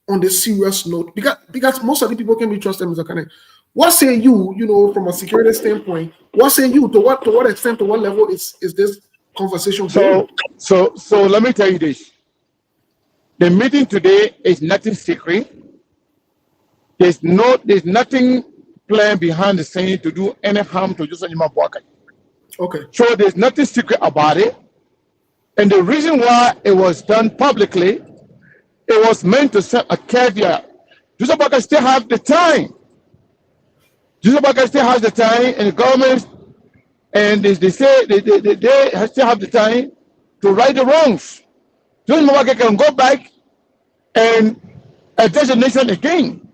on the serious note, because most of the people can be trusted, Mr. Kane. What say you, from a security standpoint, what say you, to what extent, to what level is this conversation going? So let me tell you this. The meeting today is nothing secret. There's nothing planned behind the scene to do any harm to Joseph Imabwaka. Okay. So there's nothing secret about it. And the reason why it was done publicly, it was meant to set a caveat. Joseph Imabwaka still have the time. Joseph Imabwaka still has the time, and the government, and they say they still have the time to right the wrongs. Joseph Imabwaka can go back and address the nation again,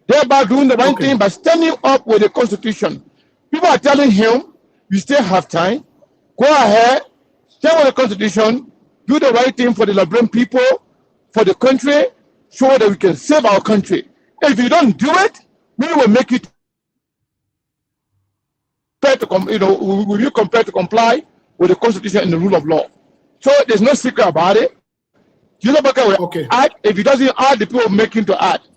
thereby doing the right thing by standing up with the Constitution. People are telling him, you still have time. Go ahead, stand with the Constitution, do the right thing for the Liberian people, for the country, so that we can save our country. If you don't do it, we will make it will you compare to comply with the Constitution and the rule of law. So there's no secret about it. Will act. If he doesn't act, the people will make him to act.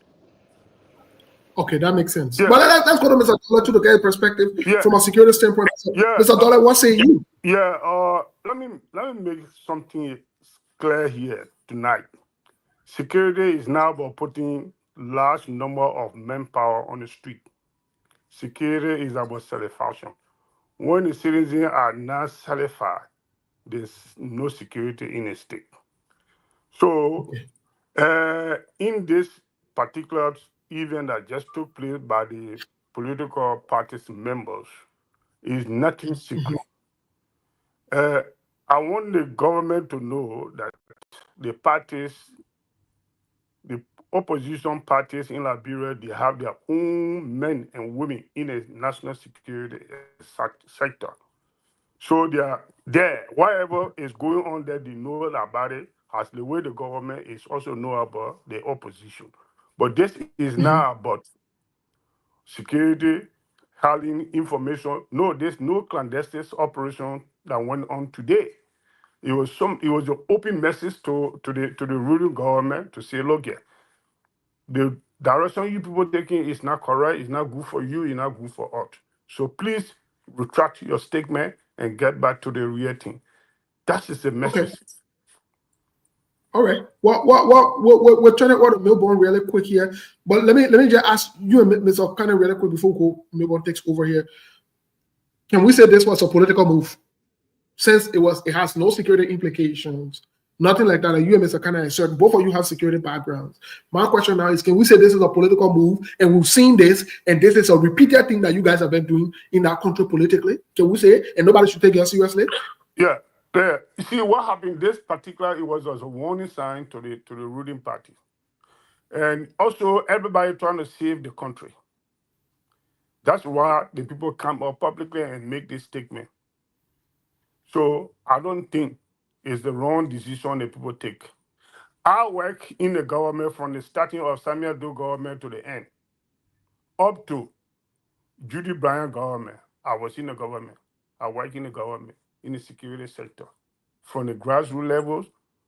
Okay, that makes sense. Yeah. But let's go to Mr. Dollar to look at perspective from a security standpoint. Mr. Dollar, what say you? Let me make something clear here tonight. Security is now about putting large number of manpower on the street. Security is about satisfaction. When the citizens are not satisfied, there's no security in a state. So, in this particular event that just took place by the political parties members, is nothing secret. I want the government to know that the opposition parties in Liberia, they have their own men and women in the national security sector. So they are there. Whatever is going on there, they know about it, as the way the government is also know about the opposition. But this is now about security, having information. No, there's no clandestine operation that went on today. It was an open message to the ruling government to say, look here, the direction you people taking is not correct, it's not good for you, it's not good for us. So please retract your statement and get back to the real thing. That is the message. Okay. All right. We're trying to order Milburn really quick here, but let me just ask you and Mr. O'Connor really quick before Milburn takes over here. Can we say this was a political move, since it has no security implications, nothing like that? And you and Mr. O'Connor are certain both of you have security backgrounds. My question now is, can we say this is a political move, and we've seen this, and this is a repeated thing that you guys have been doing in our country politically? Can we say it, and nobody should take it seriously? Yeah. You see what happened. This particular, it was a warning sign to the ruling party, and also everybody trying to save the country. That's why the people come up publicly and make this statement. So I don't think it's the wrong decision that people take. I work in the government from the starting of Samuel Doe government to the end, up to Judy Bryant government. I was in the government. I work in the government, in the security sector, from the grassroots levels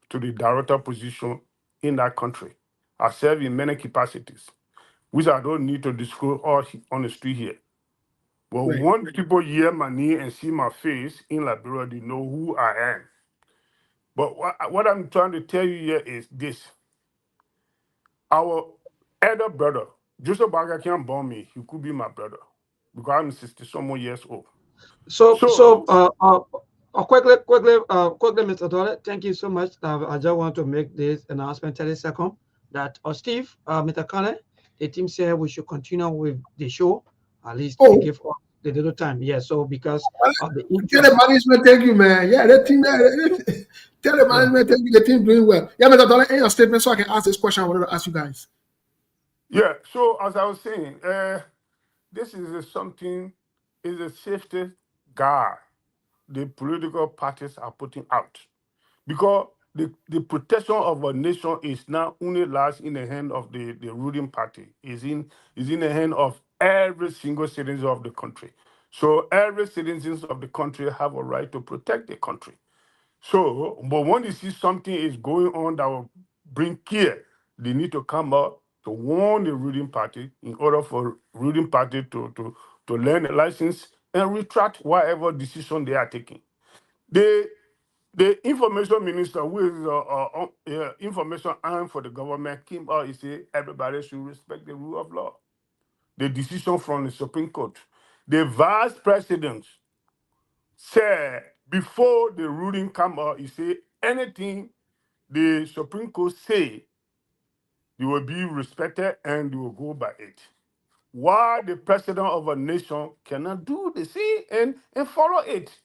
to the director position in that country. I serve in many capacities, which I don't need to disclose all on the street here. But when people hear my name and see my face in Liberia, they know who I am. But what I'm trying to tell you here is this. Our elder brother, Joseph Baga can't born me. He could be my brother, because I'm 60-some years old. Quickly, Mr. Dollar, thank you so much. I just want to make this announcement 30 seconds that Steve, Mr. Connor, the team said we should continue with the show, at least to give us the little time. Yeah, so because of the tell the management, thank you, man. Yeah, that team, tell the management, thank you, the team doing well. Yeah, Mr. Dollar, in your statement, so I can ask this question I wanted to ask you guys. Yeah, so as I was saying, this is something, is a safety guard the political parties are putting out. Because the protection of a nation is not only lies in the hand of the ruling party, is in the hand of every single citizen of the country. So every citizens of the country have a right to protect the country. So, but when you see something is going on that will bring care, they need to come up to warn the ruling party in order for ruling party to learn a license and retract whatever decision they are taking. The information minister, who is information arm for the government, came out and said everybody should respect the rule of law. The decision from the Supreme Court. The vice president said before the ruling come out, he said anything the Supreme Court say, they will be respected and they will go by it. Why the president of a nation cannot do the same and follow it?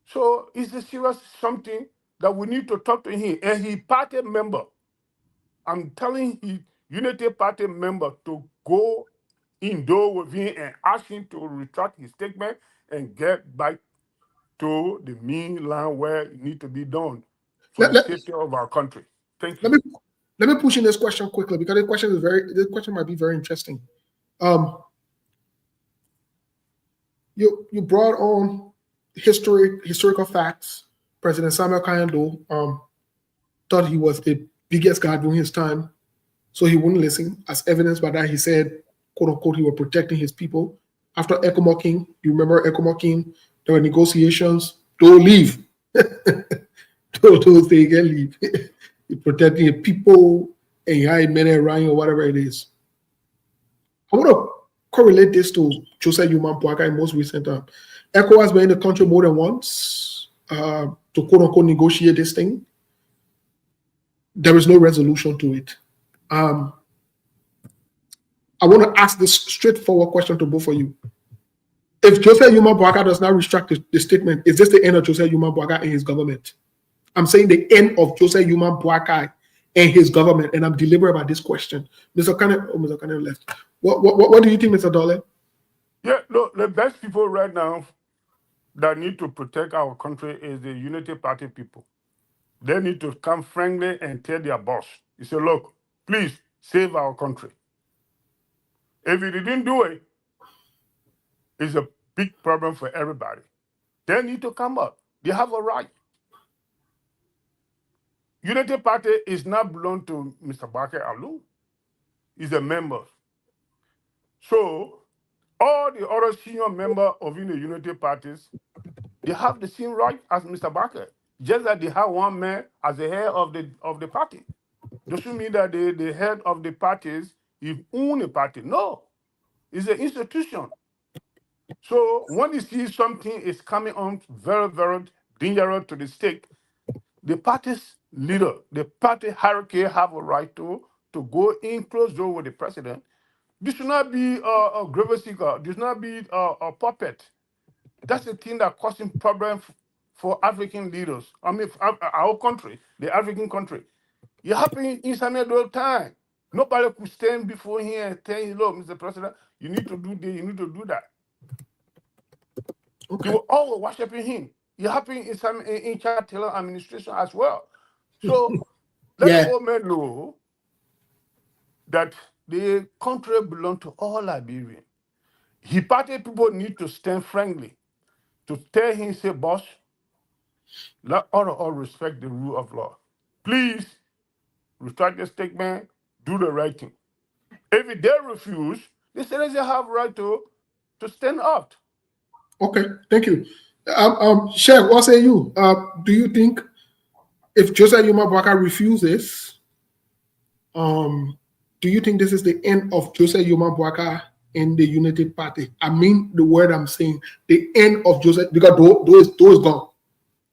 So it's a serious something that we need to talk to him. And he party member. I'm telling his Unity Party member to go indoor with him and ask him to retract his statement and get back to the mean line where it need to be done for the safety of our country. Thank you. Let me push in this question quickly because this question might be very interesting. You brought on historical facts. President Samuel Kayando thought he was the biggest guy during his time, so he wouldn't listen. As evidenced by that, he said, quote unquote, he was protecting his people. After Ecomoc came, you remember Ecomoc came, there were negotiations. Don't leave. Don't stay again, leave. You're protecting your people and you have many around or whatever it is. I want to correlate this to Joseph Yuman Boakai in most recent time. ECO has been in the country more than once to quote unquote negotiate this thing. There is no resolution to it. I want to ask this straightforward question to both of you. If Joseph Yuman Boakai does not retract the statement, is this the end of Joseph Yuman Boakai and his government? I'm saying the end of Joseph Yuman Boakai and his government, and I'm deliberate about this question. Mr. Kane left. What do you think, Mr. Dole? Yeah, look, the best people right now that need to protect our country is the Unity Party people. They need to come friendly and tell their boss, you say, look, please save our country. If you didn't do it, it's a big problem for everybody. They need to come up. They have a right. Unity Party is not belong to Mr. Barker alone. He's a member. So all the other senior members of the Unity Parties, they have the same right as Mr. Barker. Just that they have one man as the head of the party. Doesn't mean that the head of the parties is own a party. No, it's an institution. So when you see something is coming on very, very dangerous to the state, the party's leader, the party hierarchy have a right to go in close door with the president. This should not be a grave seeker. This should not be a puppet. That's the thing that causing problem for African leaders. I mean, our country, the African country. It happened in Senegal time. Nobody could stand before him and tell him, look, Mr. President, you need to do this, you need to do that. Okay. They were all worshiping him. It happened in Charles Taylor administration as well. So let the old man know that the country belongs to all Liberians. His party people need to stand frankly to tell him, say, boss, let all respect the rule of law. Please retract the statement, do the right thing. If they refuse, the citizens have right to stand up. Okay, thank you. Chef, what say you? Do you think if Joseph Yuman Boakai refuses, do you think this is the end of Joseph Yuman Boakai in the Unity Party? I mean the word I'm saying, the end of Joseph, because Doe is gone.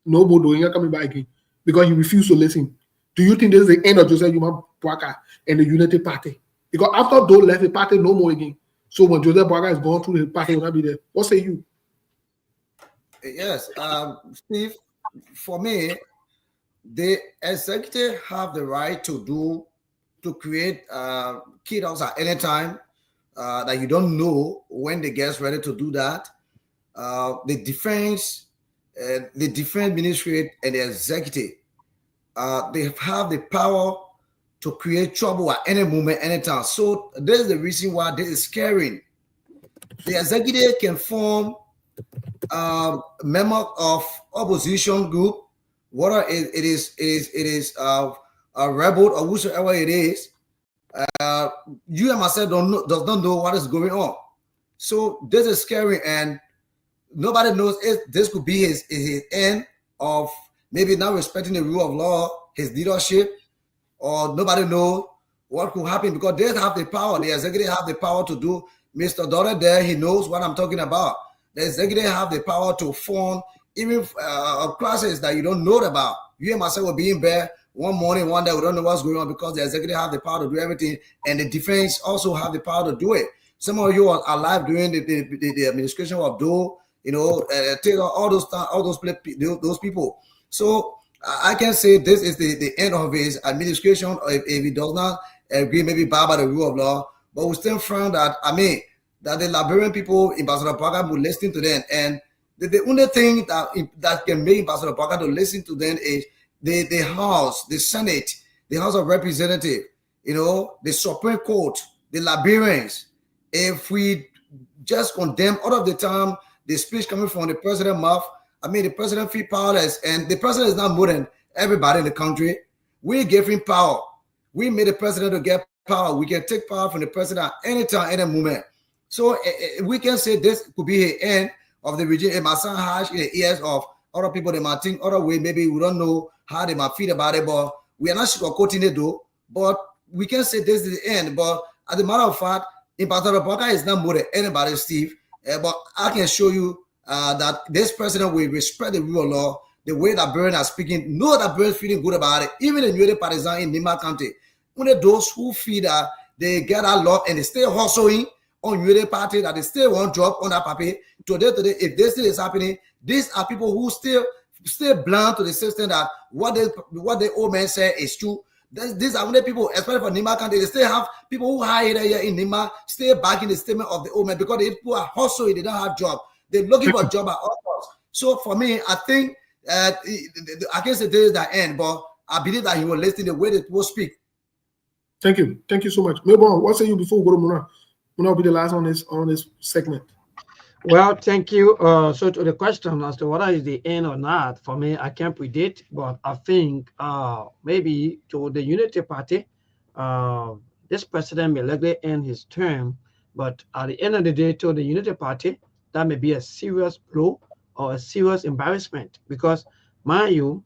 No more Doe ain't coming back again because he refused to listen. Do you think this is the end of Joseph Yuman Boakai and the Unity Party? Because after Doe left the party, no more again. So when Joseph Boakai is gone through the party, will not be there. What say you? Yes, Steve, for me, the executive have the right to create kiddos at any time that you don't know when they get ready to do that. The defense ministry and the executive they have the power to create trouble at any moment, anytime. So this is the reason why this is scaring. The executive can form member of opposition group, whether it is a rebel or whosoever it is. You and myself does not know what is going on. So this is scary, and nobody knows if this could be his end of maybe not respecting the rule of law, his leadership, or nobody knows what could happen because they have the power. The executive have the power to do. Mr. Dollar there, he knows what I'm talking about. The executive have the power to form even classes that you don't know about. You and myself will be in bed one morning, one day, we don't know what's going on because the executive have the power to do everything, and the defense also have the power to do it. Some of you are alive during the administration of Doe, Taylor, all those people. So I can say this is the end of his administration if he does not agree, maybe by the rule of law. But we still found that, that the Liberian people in Ambassador Parker will listen to them. And the only thing that can make Ambassador Parker to listen to them is the House, the Senate, the House of Representatives, the Supreme Court, the Liberians. If we just condemn all of the time the speech coming from the president's mouth, the president feel powerless, and the president is not more than everybody in the country. We gave him power. We made the president to get power. We can take power from the president anytime, any moment. So we can say this could be the end of the regime. It might sound harsh in the ears of other people. They might think other way. Maybe we don't know how they might feel about it, but we are not sugarcoating it though. But we can say this is the end. But as a matter of fact, Ambassador Parker is not more than anybody, Steve. But I can show you that this president will respect the rule of law, the way that Burn are speaking. Know that Burn is feeling good about it. Even the New partisan in Nima County, only those who feel that they get a lot and they stay hustling on New Party, that they still want job on that paper. Today, if this thing is happening, these are people who still blind to the system that what the old man said is true. These are only people, especially for Nima County, they still have people who hide here in Nima, still backing the statement of the old man because the people are hustling, they don't have job. They're looking for a job at all costs. So for me, I think I can say this is the end, but I believe that he will listen the way that people speak. Thank you. Thank you so much. Melbourne, what say you before we go to Muna? Muna will be the last on this segment. Well, thank you. So to the question as to whether it's the end or not, for me, I can't predict, but I think maybe to the Unity Party, this president may likely end his term, but at the end of the day, to the Unity Party, that may be a serious blow or a serious embarrassment because, mind you,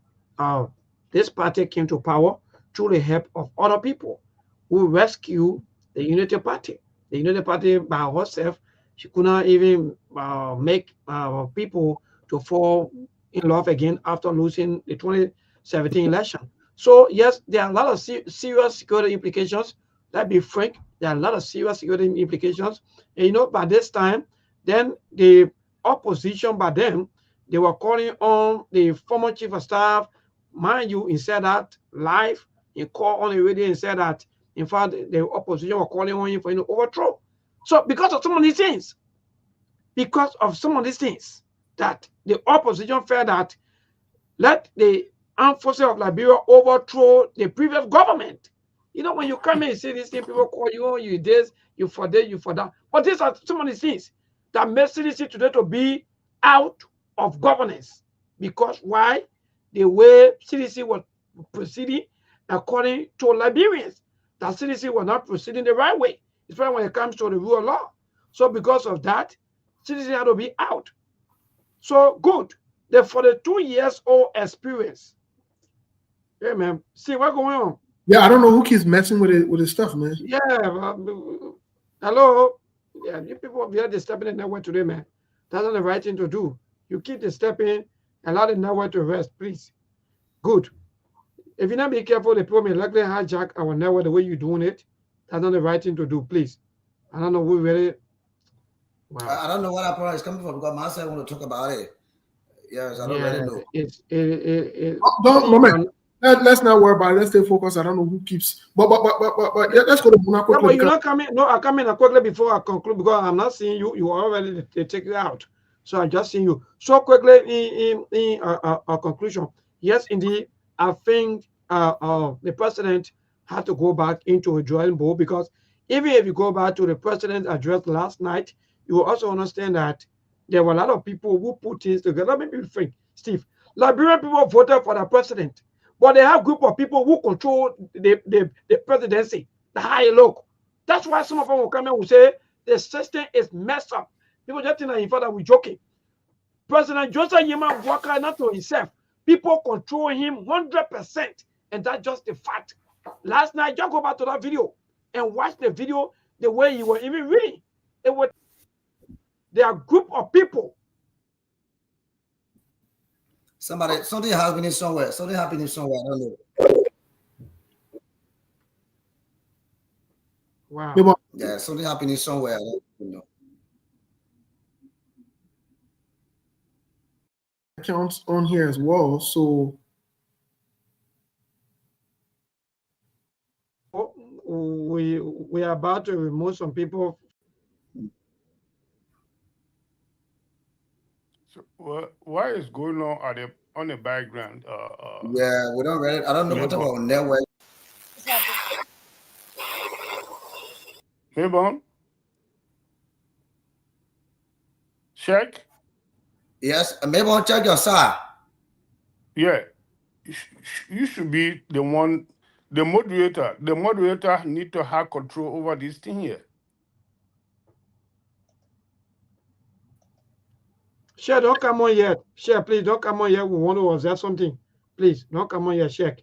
this party came to power through the help of other people who rescued the Unity Party. The Unity Party by herself, she could not even make people to fall in love again after losing the 2017 election. So yes, there are a lot of serious security implications. Let's be frank, there are a lot of serious security implications. And by this time, then the opposition by them, they were calling on the former chief of staff, mind you, he said that live, he called on the radio and said that, in fact, the opposition were calling on him for overthrow. So because of some of these things, that the opposition felt that let the armed forces of Liberia overthrow the previous government. When you come in and say these things, people call you, you this, you for that, you for that. But these are some of the things that make CDC today to be out of governance. Because why? The way CDC was proceeding according to Liberians, that CDC was not proceeding the right way, especially when it comes to the rule of law. So because of that, CDC had to be out. So good. For the 2 years old experience. Hey man, see what's going on? Yeah, I don't know who keeps messing with his stuff, man. Yeah, hello. Yeah, you people are just stepping in the network today, man. That's not the right thing to do. You keep the stepping, allow the network to rest, please. Good. If you not be careful, the people may likely hijack our network the way you're doing it. That's not the right thing to do, please. I don't know who really. Wow. I don't know where that problem is coming from because myself want to talk about it. Yes, I don't really know. Let's not worry about it. Let's stay focused. I don't know who keeps. But yeah, let's go to Muna quickly. No, but you're not coming. No, I come in quickly before I conclude because I'm not seeing you. You are already take it out. So I just seeing you. So quickly in a conclusion. Yes, indeed. I think the president had to go back into a drawing board, because even if you go back to the president's address last night, you will also understand that there were a lot of people who put things together. Let me be frank, Steve. Liberian people voted for the president, but they have a group of people who control the presidency, the high and low. That's why some of them will come and will say the system is messed up. People just think that in fact that we're joking. President Joseph Yema Walker not to himself. People control him 100%, and that's just the fact. Last night, just go back to that video and watch the video the way you were even reading. It was there are a group of people. Something happening somewhere. Something happening somewhere. I don't know. Wow. Yeah, something happening somewhere. I don't know. Accounts on here as well. So we are about to remove some people. So what is going on the background? Yeah, we don't read it. I don't know what about network. Maybe check. Yes, maybe I'll check your side. Yeah, you should be the one, the moderator. The moderator need to have control over this thing here. Share, don't come on yet. Share, please don't come on yet. We want to observe something. Please don't come on yet. Check.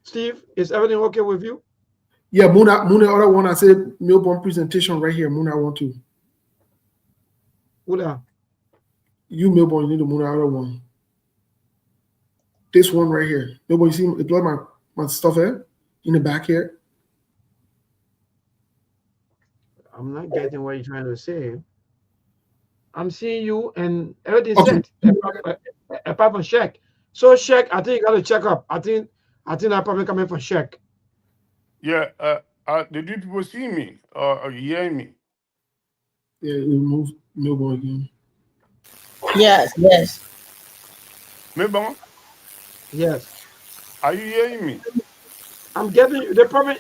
Steve, is everything okay with you? Yeah, Muna, other one I said Melbourne presentation right here. Muna, I want to. Muna. You Melbourne, you need the Muna other one. This one right here. Melbourne, you see my stuff here in the back here. I'm not getting what you're trying to say. I'm seeing you and everything's set apart from check. So check, I think you got to check up. I think I'm probably coming from check. Yeah, did you people see me or you hear me? Yeah, we moved Melbourne again. Yes. Melbourne? Yes. Are you hearing me? I'm getting the problem.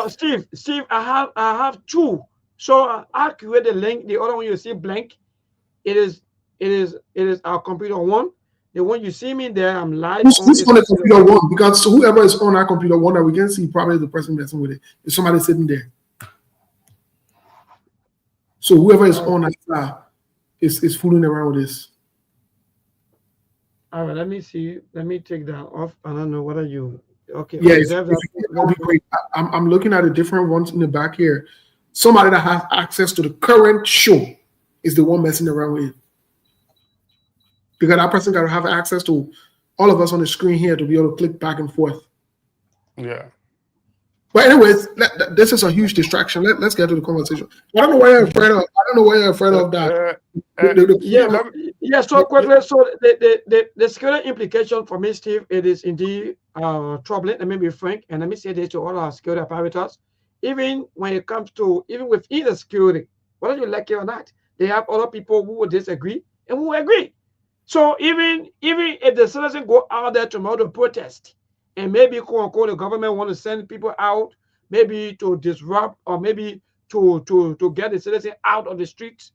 Steve, I have two. So I create the link. The other one you see blank. It is our computer one. The one you see me there, I'm live. Who's on the computer one? Because whoever is on our computer one that we can see probably the person messing with it. Is somebody sitting there. So whoever is on that side is fooling around with this. All right, let me see. Let me take that off. I don't know what are you. Okay. Yeah, that'll be great. I'm looking at the different ones in the back here. Somebody that has access to the current show is the one messing around with it. Because that person got to have access to all of us on the screen here to be able to click back and forth. Yeah. But anyways, this is a huge distraction. Let's get to the conversation. I don't know why you're afraid of. I don't know why you're afraid of that. So quickly. So the security implication for me, Steve, it is indeed troubling. Let me be frank, and let me say this to all our security apparatus. Even when it comes to within the security, whether you like it or not, they have other people who will disagree and who agree. So even if the citizens go out there tomorrow to protest, and maybe quote unquote the government want to send people out, maybe to disrupt or maybe to get the citizens out of the streets,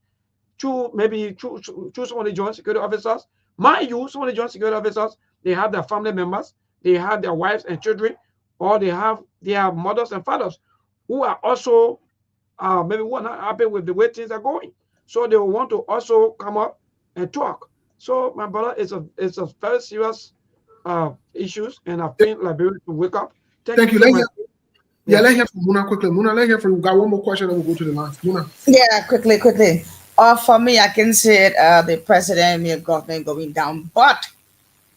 to maybe choose some of the joint security officers. Mind you, some of the joint security officers, they have their family members, they have their wives and children, or they have mothers and fathers who are also maybe who are not happy with the way things are going. So they will want to also come up and talk. So my brother, it's a very serious issues, and I think Liberia to wake up. Thank you. Let's hear from Muna quickly. Muna, let's hear from you. Got one more question, and we'll go to the last. Muna. Yeah, quickly. For me, I can say the president and the government going down, but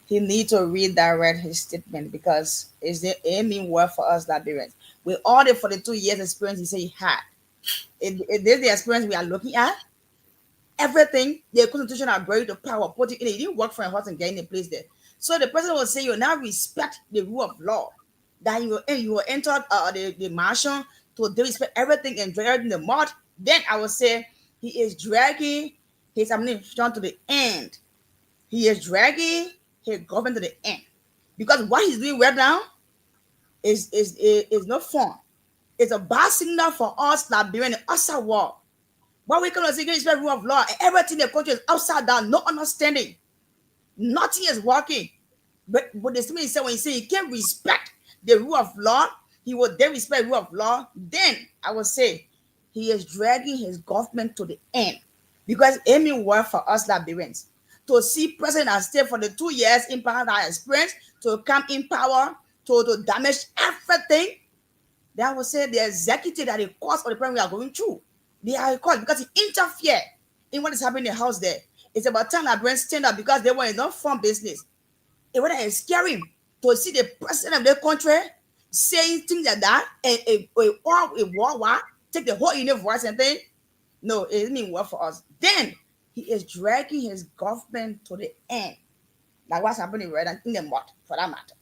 he needs to redirect his statement because it's the aiming word for us Liberians. With all the 42 years experience he said he had, it is the experience we are looking at. Everything, the constitution are buried to power, put it in. It didn't work for a horse and getting a place there. So the president will say, you now respect the rule of law. That you will enter the mansion to respect everything and drag in the mud. Then I will say he is dragging his administration to the end. He is dragging his government to the end. Because what he's doing right now is not fun. It's a bad signal for us Liberian in outside world. What we cannot say against the rule of law, everything in the country is upside down, no understanding. Nothing is working. But the statement said when he said he can't respect the rule of law, he will then respect the rule of law. Then I will say he is dragging his government to the end. Because it means work for us Liberians. To see President and stay for the 2 years in power that experience, to come in power, to damage everything. Then I will say the executive that the cause of the problem we are going through. They are cause because he interfered in what is happening in the house there. It's about time Liberians stand up because they were in non-farm business. It was scary to see the president of the country saying things like that and a war, take the whole universe and thing. No, it didn't work for us. Then he is dragging his government to the end. Like what's happening right now in the mud, for that matter.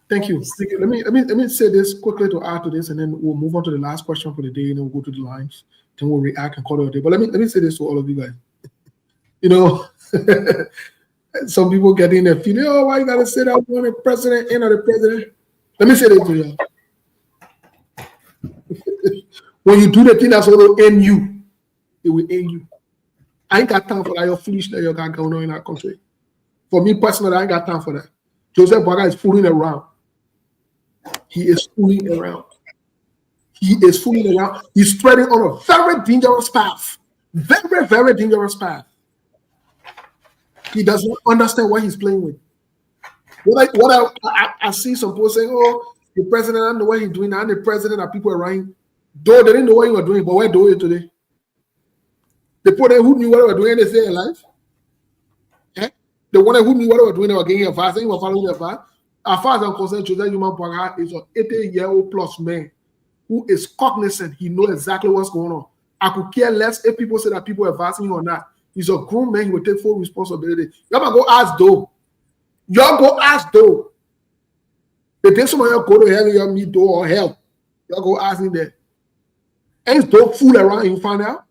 Thank you. Let me say this quickly to add to this, and then we'll move on to the last question for the day, and then we'll go to the lines. Then we'll react and call it a day. But let me say this to all of you guys. You know, some people get in there feeling, oh, why you gotta say that one the president and the president? Let me say this to you. When you do the thing that's going to end you, it will end you. I ain't got time for that your foolishness you got going on in our country. For me personally, I ain't got time for that. Joseph Boakai is fooling around. He is fooling around. He is fooling around. He's treading on a very dangerous path. Very, very dangerous path. He does not understand what he's playing with. I see some people saying, oh, the president, I don't know what he's doing. I'm the president, and people are running. Though they didn't know what he was doing, but we're doing it today. The people who knew what they were doing, they stay alive. Eh? The one who knew what they were doing, they were getting advice, they were following the advice. As far as I'm concerned, Joseph Human Boakai is an 80-year-old plus man who is cognizant. He knows exactly what's going on. I could care less if people say that people are advising him or not. He's a grown man. He will take full responsibility. Y'all go ask though. Y'all go ask though. The day somebody go to heaven, y'all meet though or hell. Y'all go ask him there. And don't fool around. You find out.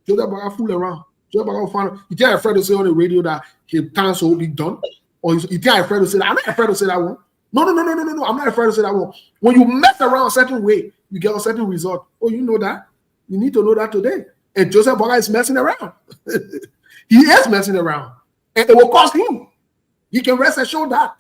Joseph Boakai fool around. Joseph Boakai find out. You think afraid to say on the radio that his time will be done, or you think afraid to say that? I'm not afraid to say that one. No. I'm not afraid to say that one. When you mess around a certain way, you get a certain result. Oh, you know that. You need to know that today. And Joseph Boakai is messing around. He is messing around. And it will cost him. You can rest assured that.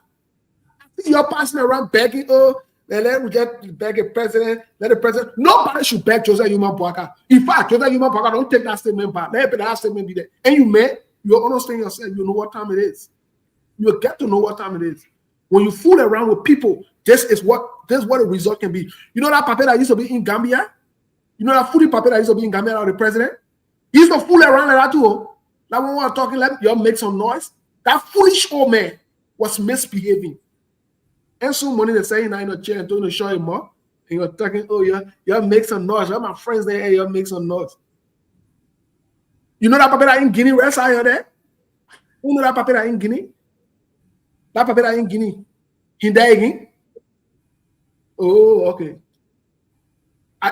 You're passing around begging, oh, let me get beg a president, let the president. Nobody should beg Joseph Human Boakai. In fact, Joseph Human Boakai, don't take that statement back. Let that statement be there. And you may, you understand yourself, you know what time it is. You get to know what time it is. When you fool around with people, this is what the result can be. You know that paper that used to be in Gambia? You know that footy paper that used to be in Gambia or the president? He used to fool around like that too. That when we were talking, let y'all make some noise. That foolish old man was misbehaving. And some money they say in a chair and doing a show him more. And you're talking, oh, y'all make some noise. Y'all my friends there, hey, y'all make some noise. You know that paper that in Guinea rest out here there? You know that paper that in Guinea? That paper that in Guinea. He died again? Oh, okay.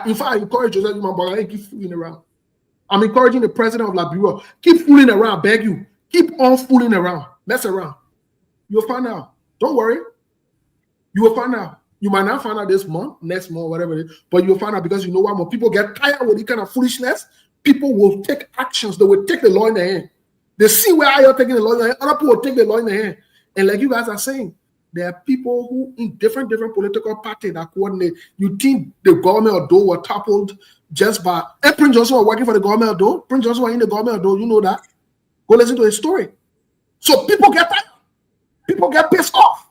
In fact, I encourage Joseph Human Boakai, keep fooling around. I'm encouraging the president of Liberia, keep fooling around, beg you. Keep on fooling around, mess around. You'll find out. Don't worry. You will find out. You might not find out this month, next month, whatever it is, but you'll find out because you know what? When people get tired with this kind of foolishness, people will take actions. They will take the law in their hand. They see where you're taking the law in their hand. Other people will take the law in their hand. And like you guys are saying, there are people who in different political parties that coordinate. You think the government or Doe were toppled just by Prince Johnson was working for the government or Doe? Prince Johnson was in the government or Doe, you know that. Go listen to his story. So people get tired. People get pissed off.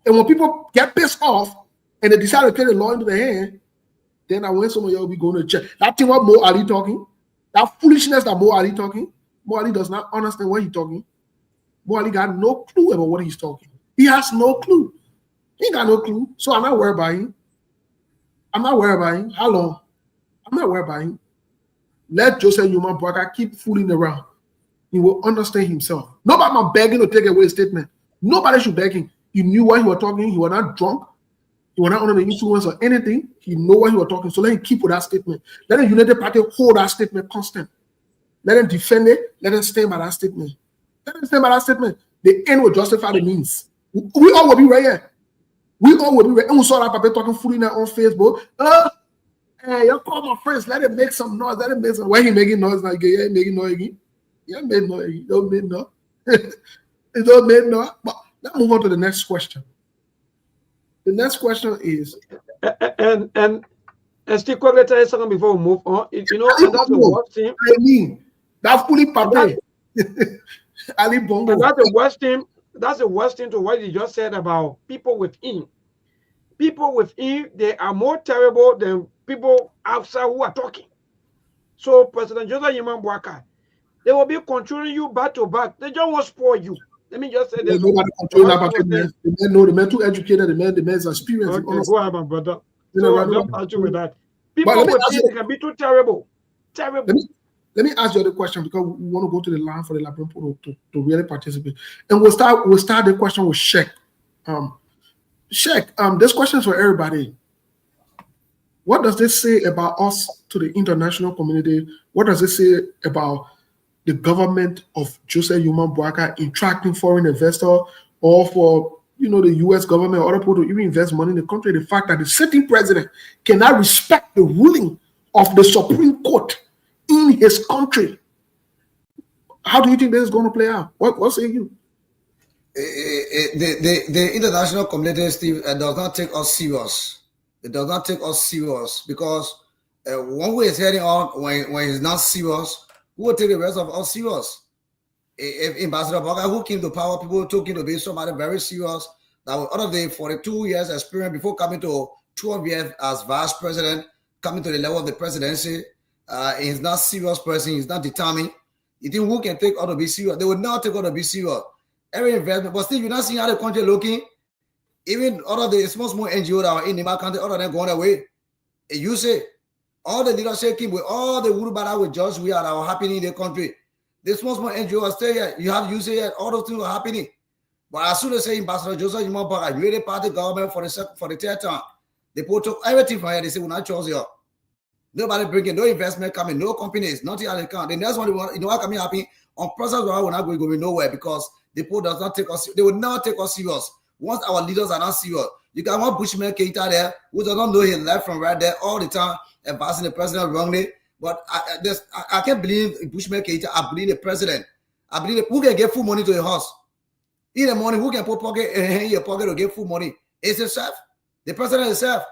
And when people get pissed off and they decide to take the law into their hand, then I want some of y'all will be going to check. That thing what Mo Ali talking, that foolishness that Mo Ali talking, Mo Ali does not understand what he's talking. Mo Ali got no clue about what he's talking. He has no clue. He got no clue. So I'm not worried about him. I'm not worried about him. How long? I'm not worried about him. Let Joseph Human Boakai keep fooling around. He will understand himself. Nobody not begging to take away a statement. Nobody should beg him. He knew what he was talking. He was not drunk. He was not under the influence or anything. He knew what he was talking. So let him keep with that statement. Let the United Party hold that statement constant. Let him defend it. Let him stand by that statement. Let him stand by that statement. The end will justify the means. We all will be right here. We all will be right. And we saw that people talking fully now on Facebook. Hey, you call my friends, let him make some noise. Let him make some. Why he making noise like yeah, making noise again? Yeah, made noise. You don't make no. It don't make no. But let's move on to the next question. The next question is and still quickly tell you something before we move on. You know, and that's the worst thing. I mean, that's fully paper. Ali Bongo. And that's the worst thing. That's the worst thing to what you just said about people within. People within, they are more terrible than people outside who are talking. So President Joseph Yimam Bwaka, they will be controlling you back to back. They just want to spoil you. Let me just say this. Nobody controlling that, but the men know, the men too educated, the men's experience. Okay, go ahead, my brother. So I'm just argue with that. People within, they can be too terrible. Terrible. Let me ask you the question because we want to go to the line for the Liberian people to really participate. And we'll start the question with Sheikh. Sheikh, this question is for everybody. What does this say about us to the international community? What does it say about the government of Joseph Yuma Bwaka attracting foreign investors, or for the U.S. government or other people to even invest money in the country? The fact that the sitting president cannot respect the ruling of the Supreme Court in his country. How do you think this is going to play out? What say you? The international community, Steve, does not take us serious. It does not take us serious because one way is heading on when he's not serious, who will take the rest of us serious? If Ambassador Bwaka, who came to power, people took him to be somebody very serious. That was out of the 42 years experience before coming to 12 years as vice president, coming to the level of the presidency. He's not serious person. He's not determined. You think who can take out to be serious? They would not take out to be serious. Every investment, but still, you're not seeing how the country looking. Even all of the small NGOs that are in the country, all of them going away. And you say, all the leadership came with all the Urubara with judge we are happening in the country. The small NGOs are still here. You have say here, all those things are happening. But as soon as say Ambassador Joseph Yuma Bwaka, you the party government for the third time. They put everything from here. They say, we're not choose here. Nobody bringing, no investment coming, no companies, nothing at the account. The next one, what coming happen on process where we're not going nowhere because the poll does not take us. They will not take us serious. Once our leaders are not serious, you got one Bushman Keita there who does not know his left from right there all the time, advising the president wrongly. But I can't believe Bushman Keita. I believe the president. I believe who can get full money to a house in the morning. Who can put pocket in your pocket to get full money? It's himself, the president himself.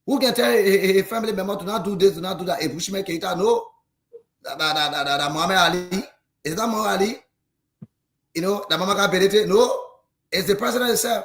Who can tell a family member to not do this, to not do that? A Bushman Keita, no. That Muhammad Ali. Is that Muhammad Ali? That Mama Kabedete? No. It's the president himself.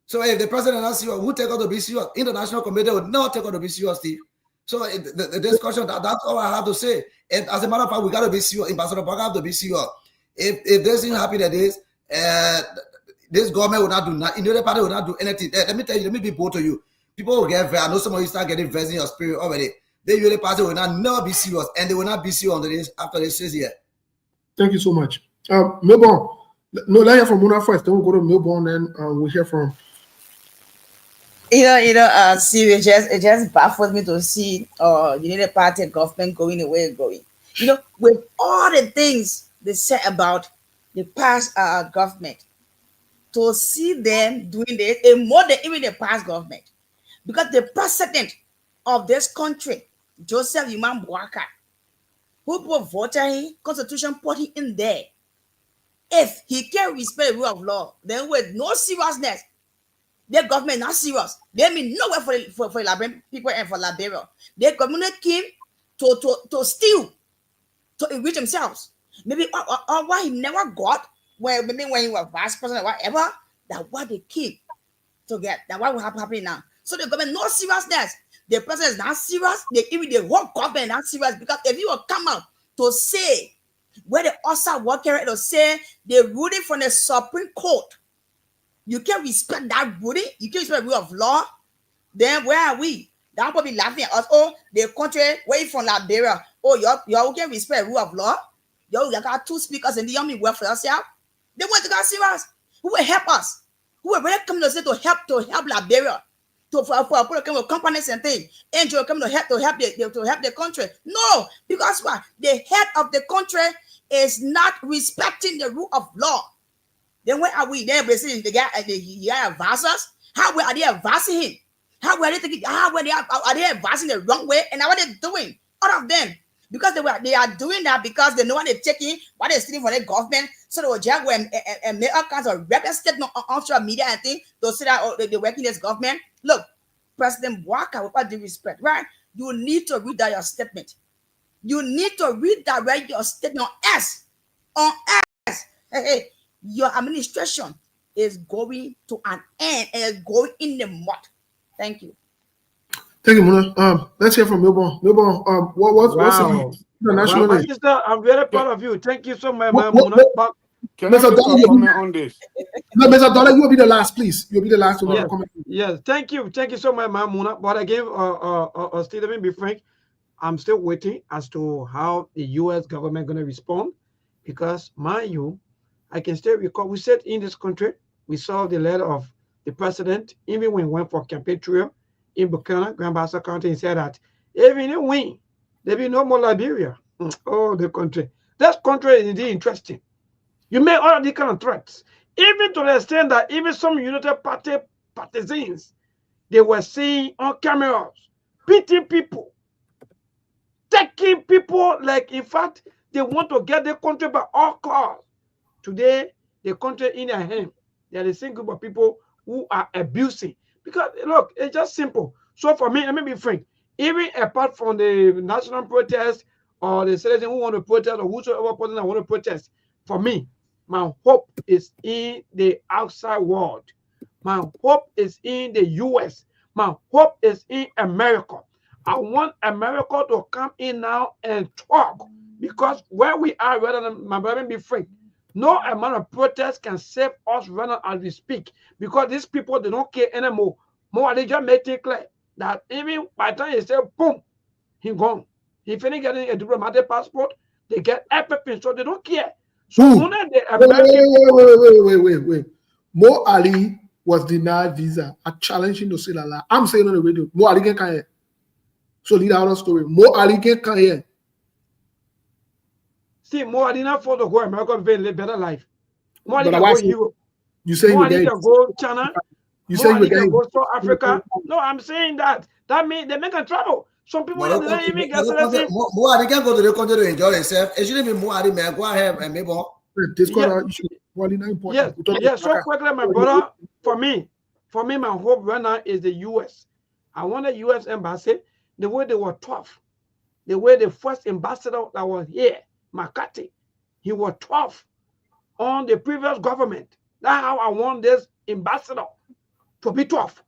So if the president not serious, who take out the BCU? International community would not take out the BCU, Steve. So the discussion, that's all I have to say. And as a matter of fact, we got to be serious. Ambassador Bwaka have to be serious. If this thing happen like this government will not do nothing. The party will not do anything. Let me tell you, let me be bold to you. People will get I know some of you start getting versed in your spirit already. The UNA party will not be serious, and they will not be serious under this after this 6 years. Thank you so much. Melbourne. No, let's hear from Mona first. Then we'll go to Melbourne, and we'll hear from. See, it just baffles me to see the party government going the way it's going. With all the things they said about the past government, to see them doing this, and more than even the past government. Because the president of this country, Joseph Yuma Bwaka, who put voter in, constitution put him in there. If he can respect the rule of law, then with no seriousness, the government not serious. They mean nowhere for Liberian people and for Liberia. The government came to steal, to enrich themselves. Maybe or what he never got, maybe when he was vice president or whatever, that what they came to get. That what will happen now. So the government no seriousness. The president is not serious. Even the whole government not serious, because if you will come out to say where the also worker to say the ruling from the Supreme Court, you can respect that ruling. You can respect the rule of law. Then where are we? That people be laughing at us. Oh, the country where from Liberia. Oh, y'all can respect the rule of law. You got two speakers and the army work for yourself. They want to get serious. Who will help us? Who will really come to say to help Liberia? For companies and things, angel come to help the country. No, because what? The head of the country is not respecting the rule of law. Then where are we? They saying the guy advance us. How are they advancing him? How are they thinking? How are they advancing the wrong way? And what are they doing? All of them. Because they are doing that because they know what they're taking, what they're stealing from the government. So they will just go and make all kinds of reckless statements on social media and things to say that they're working this government. Look, President Walker, with all due respect, right? You need to read that your statement. You need to read that right your statement on S. Hey, your administration is going to an end and is going in the mud. Thank you. Thank you, Muna. Let's hear from Melbourne. Melbourne, what's the international my name? sister, I'm very proud of you. Thank you so much, man. Can I make a comment on this? No, Mr. Dollar, you will be the last, please. You'll be the last to make a comment. Yes, thank you so much, man, Muna. But again, still, let me be frank. I'm still waiting as to how the U.S. government going to respond, because, mind you, I can still recall we said in this country, we saw the letter of the president, even when he went for campaign trail in Buchanan, Grand Bassa County, and said that even if we win, there be no more Liberia. Oh, the country. That country is indeed interesting. You make all of these kind of threats, even to the extent that even some United Party partisans, they were seeing on cameras, beating people, taking people, like, in fact, they want to get the country by all costs. Today, the country in their hand, they are the same group of people who are abusing. Because, look, it's just simple. So for me, let me be frank, even apart from the national protest or the citizens who want to protest or whosoever person that want to protest, for me, my hope is in the outside world. My hope is in the US. My hope is in America. I want America to come in now and talk, because where we are, rather than, my brother, be frank, no amount of protest can save us right now as we speak, because these people, they don't care anymore. More, they just make it clear that even by the time you say, boom, he gone. If any getting a diplomatic passport, they get everything, so they don't care. So only the American Wait. Mo Ali was denied visa. I challenge him to say that. I'm saying on the radio, Mo Ali can come here. So lead out of story. Mo Ali can come here. See, Mo Ali not for to go America and live better life. Mo Ali But can go Europe. You say Mo you Ali can go China. You Mo say Ali you can go South Africa. No, I'm saying that means they make a trouble. Some people don't even get citizenship. Muari can go to the country to enjoy himself. It shouldn't be Muari, man. Go ahead and maybe. This important. Yes. So quickly, my brother, for me, my hope right now is the US. I want the US embassy, the way they were tough, the way the first ambassador that was here, McCarthy, he was tough on the previous government. That's how I want this ambassador to be tough.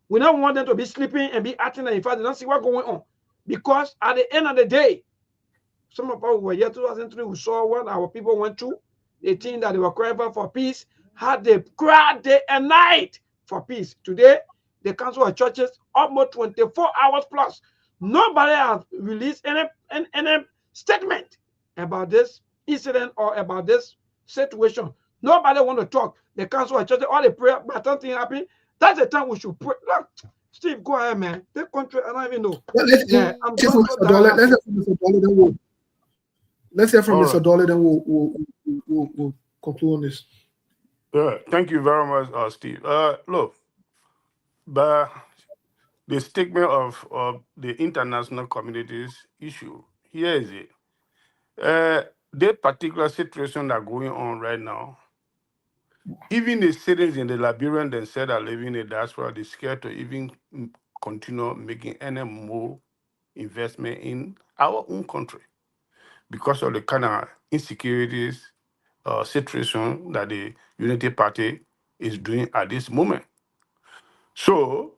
We don't want them to be sleeping and be acting like, in fact, they don't see what's going on. Because at the end of the day, some of us were here 2003, we saw what our people went through. They think that they were crying for peace, had they cried day and night for peace. Today, the Council of Churches, almost 24 hours plus, nobody has released any statement about this incident or about this situation. Nobody want to talk. The Council of Churches, all the prayer, but something happened. That's the time we should pray. Look, Steve, go ahead, man. The country, I don't even know. Let's hear from Mr. Dollar, then we'll conclude on this. Thank you very much, Steve. Look, but the statement of the international community's issue, here is it. The particular situation that going on right now, even the citizens in the Liberian themselves are living in the diaspora, they're scared to even continue making any more investment in our own country because of the kind of insecurities situation that the Unity Party is doing at this moment. So,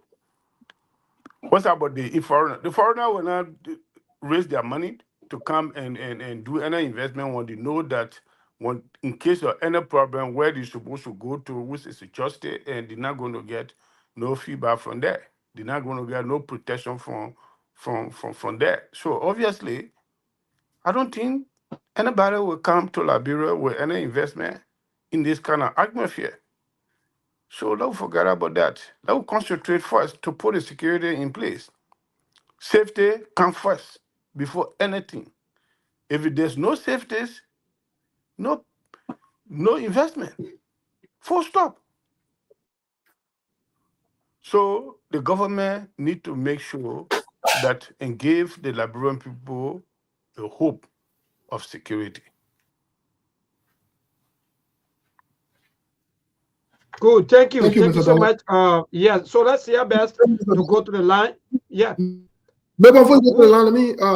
what's about the foreigner? The foreigner will not raise their money to come and do any investment when they know that when in case of any problem where they're supposed to go to, which is justice, and they're not going to get no feedback from there. They're not going to get no protection from there. So obviously, I don't think anybody will come to Liberia with any investment in this kind of atmosphere. So don't forget about that. Let's concentrate first to put the security in place. Safety comes first before anything. If there's no safety, no investment. Full stop. So the government need to make sure that and give the Liberian people a hope of security. Good. Thank you. Thank you, Thank you Mr. so Donald. much. Yeah. So let's see our best to go to the line. Yeah. But before you go to the line,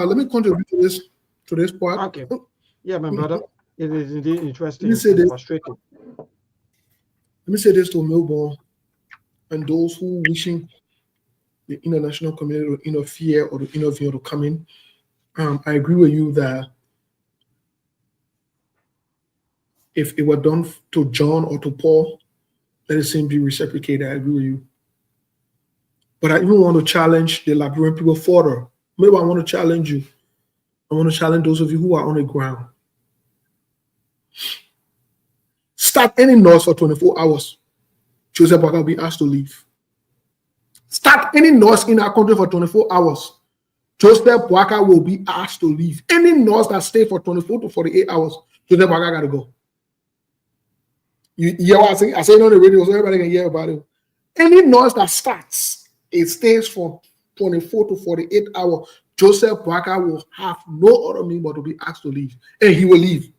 let me contribute to this part. Okay. Yeah, my brother. It is indeed interesting Let me say and this. frustrating. Let me say this to Melbourne and those who wishing the international community to interfere or to intervene or to come in. I agree with you that if it were done to John or to Paul, let it seem be reciprocated. I agree with you. But I even want to challenge the Liberian people further. Maybe I want to challenge you. I want to challenge those of you who are on the ground. Start any noise for 24 hours. Joseph Boakai will be asked to leave. Start any noise in our country for 24 hours. Joseph Boakai will be asked to leave. Any noise that stays for 24 to 48 hours, Joseph Boakai got to go. You hear what I say? I say it on the radio so everybody can hear about it. Any noise that starts, it stays for 24 to 48 hours. Joseph Boakai will have no other means but to be asked to leave. And he will leave.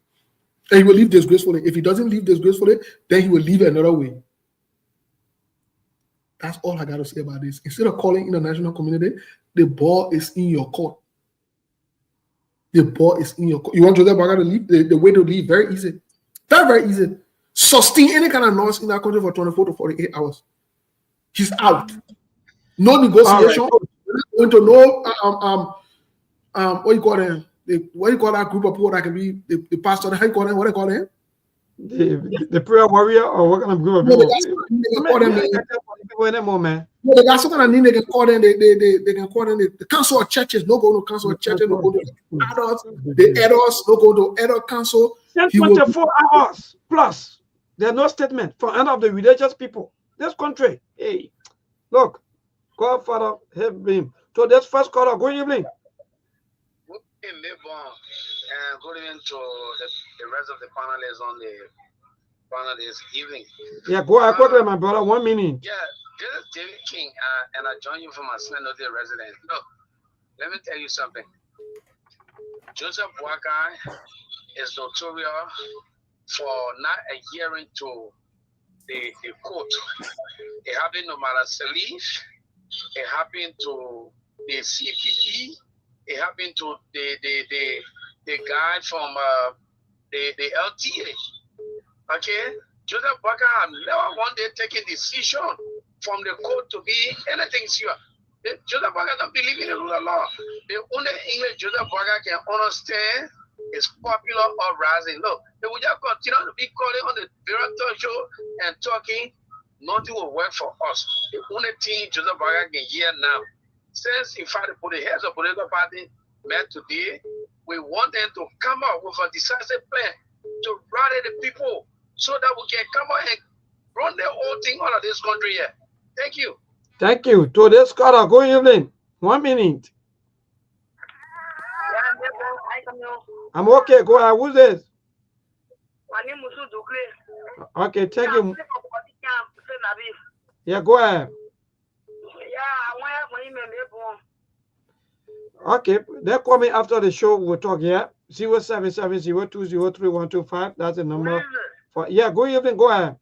And he will leave disgracefully. If he doesn't leave disgracefully, then he will leave another way. That's all I got to say about this. Instead of calling international community, the ball is in your court. The ball is in your court. You want Joseph Boakai to leave? The way to leave, very easy. Very, very easy. Sustain any kind of noise in that country for 24 to 48 hours. He's out. No negotiation. Right. We're not going to know what you call them? What you call that group of people that can be the pastor? How you call them? What do you call them? The prayer warrior, or what kind of group of No, people? they can call them. People in that moment. No, they got some kind of name they can call them. They can call them the council of churches. No go to council of churches. No go to adults. The elders. No go to elder council. 24 hours plus. There's no statement for any of the religious people. This country, hey, look, God Father help him. So this first caller, good evening. Good evening, and good evening to the rest of the panelists on the panel this evening. Yeah, go ahead quickly, my brother. 1 minute. Yeah, this is David King, and I join you from my Sktv-Lib residence. Look, let me tell you something. Joseph Boakai is notorious for not adhering to the court. It happened to Marasalif, it happened to the CPP, it happened to the guy from the LTA. Okay? Joseph Boakai has never one day taken decision from the court to be anything serious. Joseph Boakai don't believe in the rule of law. The only English Joseph Boakai can understand is popular uprising. Look, if we just continue to be calling on the director show and talking, nothing will work for us. The only thing Joseph Boakai can hear now, since in fact the heads of political party met today, we want them to come up with a decisive plan to rally the people so that we can come out and run the whole thing out of this country here. Thank you. Thank you. To this caller, good evening. 1 minute. I'm okay. Go ahead. Who's this? My name is Dukle. Okay, thank you. Yeah, go ahead. Okay, they're coming after the show. We'll talk. Yeah, 0770203125. That's the number. For yeah, good evening. Go ahead.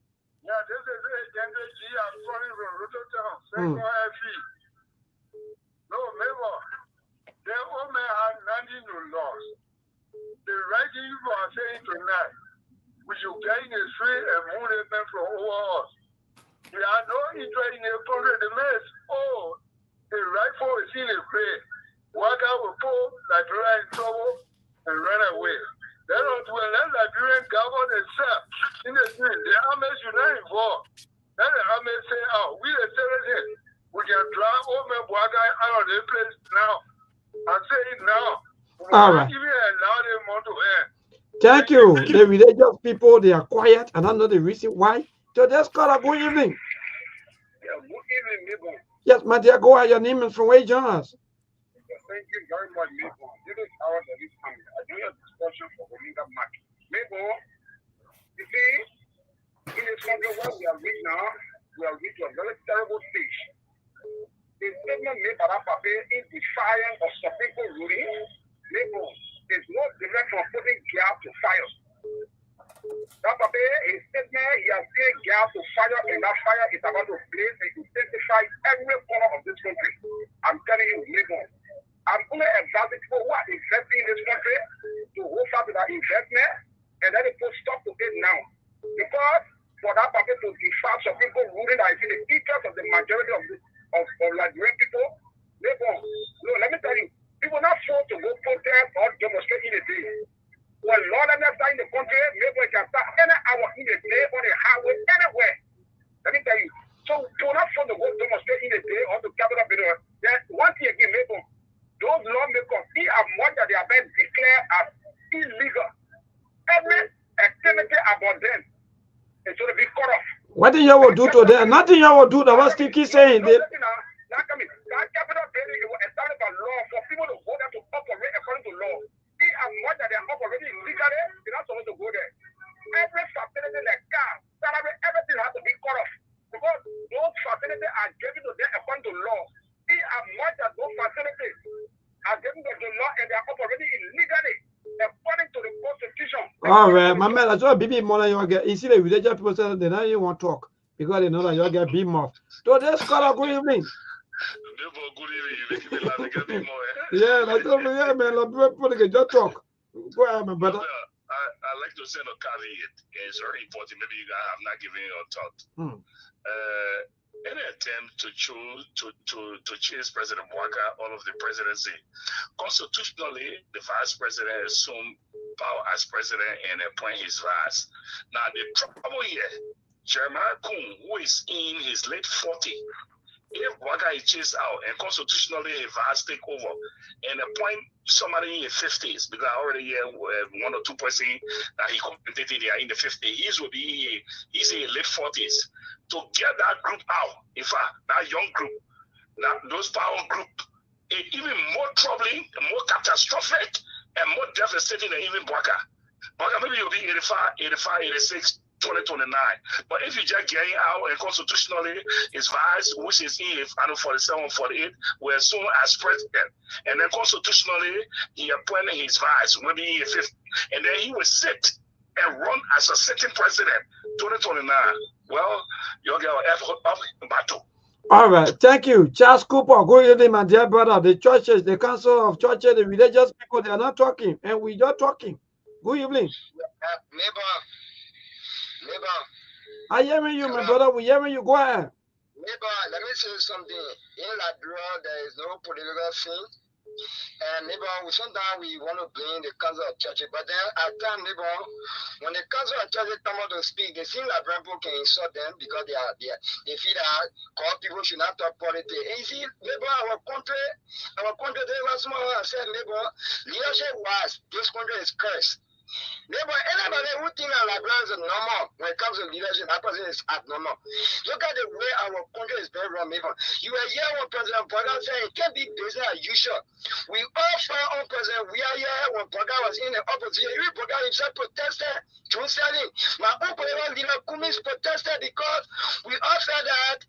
Yeah, this is General G. I'm calling from Rototown. No, maybe the old man had nothing to lose. The right thing you are saying tonight, we should get in the street and move the men from over us. We are no interest in the country. The mess. Oh, the rifle is in the play. Walk out with Paul, Liberia in trouble, and run away. Let us well, let Liberian govern themselves in the street. The army should not involve. Let the army say, oh, we the citizens, we can drive old man Boakai out of the place now. I say it now. All right. Even allow them to end. Thank you. The religious people, they are quiet. I don't know the reason why. So that's called a good evening. Yeah, good evening, neighbor. Yes, my dear, go ahead. Your name is from where you join us. Thank you very much, neighbor. This is how that is coming. I do your discussion for Olinga Mark. Neighbor, you see, in this country where we are reached now, we are reached to a very terrible stage. The statement made by that Papa in defiance of Supreme Court ruling, is no different from putting gas to fire. That Papa, his statement, he has given gas to fire, and that fire is about to blaze and intensify every corner of this country. I'm telling you, Lagos. I'm only advising people who are investing in this country to hold fast to that investment and let it put stop to it now. Because for that Papa to defy Supreme Court ruling that is in the interest of the majority of Nigerian people, Lagos. No, let me tell you, people not forced to go protest or demonstrate in the day. When lawlessness are in the country, maybe can start any hour in the day on the highway, anywhere. Let me tell you. So do not force to go demonstrate in the day or to Capitol Building. Then once again, maybe those lawmakers see as much that they have been declared as illegal. Every activity about them is going to be cut off. What do you will do to them? Nothing you will do. That was Sticky saying. That Capitol Building was established by law for people to go there to operate according to law. See as much that they are operating illegally, they're not supposed to go there. Every facility like car, salary, everything has to be cut off. Because those facilities are given to them according to law. See as much as those facilities are given to the law and they are operating illegally according to the Constitution. All right, my man, I saw a baby more than you get. You see, the religious people say they don't even want to talk because they know that you get beam off. So that's called a good evening. Yeah, that's over here, man. Just talk. Go ahead, my brother. I like to send a caveat. It's very important. Maybe you guys have not given your thought. Any attempt to chase President Walker out of the presidency, constitutionally, the vice president assumed power as president and appoint his vice. Now, the trouble here, Jeremiah Kuhn, who is in his late 40s, if Walker is chased out and constitutionally a vice take over and appoint somebody in his 50s, because I already hear one or two persons that he commented they are in the 50s, he's in his late 40s. To get that group out, in fact, that young group, those power group, is even more troubling, more catastrophic, and more devastating than even Walker. Walker maybe you'll be 85, 86, 2029. But if you just get out and constitutionally his vice, which is in 47, 48, will assume as president. And then constitutionally he appointed his vice, maybe in 50, and then he will sit and run as a sitting president 2029. Well, you'll get up in battle. All right, thank you. Charles Cooper, good evening, my dear brother. The churches, the council of churches, the religious people, they are not talking, and we are talking. Good evening. Neighbor. I hear you, my brother. We hear you. Go ahead. Neighbor, let me say something. In Liberia, there is no political scene. And neighbor, sometimes we want to blame the council of churches, but then at times, neighbor, when the council of churches come out to speak, they seem like people can insult them because they feel that all people should not talk politics. And you see, neighbor, our country, there was someone who said, neighbor, leadership wise, this country is cursed. Neighbor, anybody who thinks that Liberia is normal when it comes to leadership, that person is abnormal. Look at the way our country is very wrong, neighbor. You were here when President Boga said it can't be business as usual. We all found on President. We are here when Boga was in the opposition. Even Boga himself protested. June 7. My own political leader, Kumis, protested because we all felt that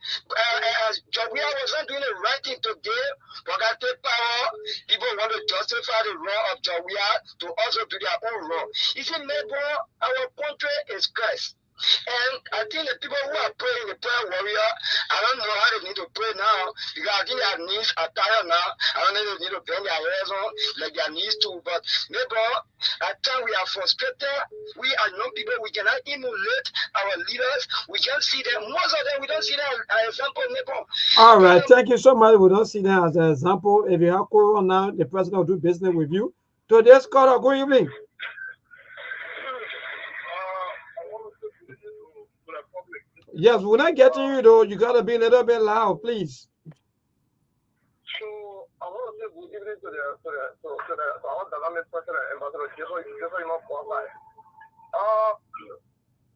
Jawia was not doing the right thing to give Boga take power. People want to justify the role of Jawia to also do their own role. You see, neighbor, our country is cursed. And I think the people who are praying, the prayer warrior, I don't know how they need to pray now, because I think their knees are tired now. I don't know if they need to bend their ears on like their knees too. But neighbor, at times we are frustrated. We are young people, we cannot emulate our leaders. We just see them. Most of them, we don't see them as an example, neighbor. All right, thank you so much. We don't see them as an example. If you have Corona now, the president will do business with you. Today's caller, good evening. Yes, we're not getting you though. You gotta be a little bit loud, please. So I want to say good evening to our government president, Ambassador Jeffrey Mokwai.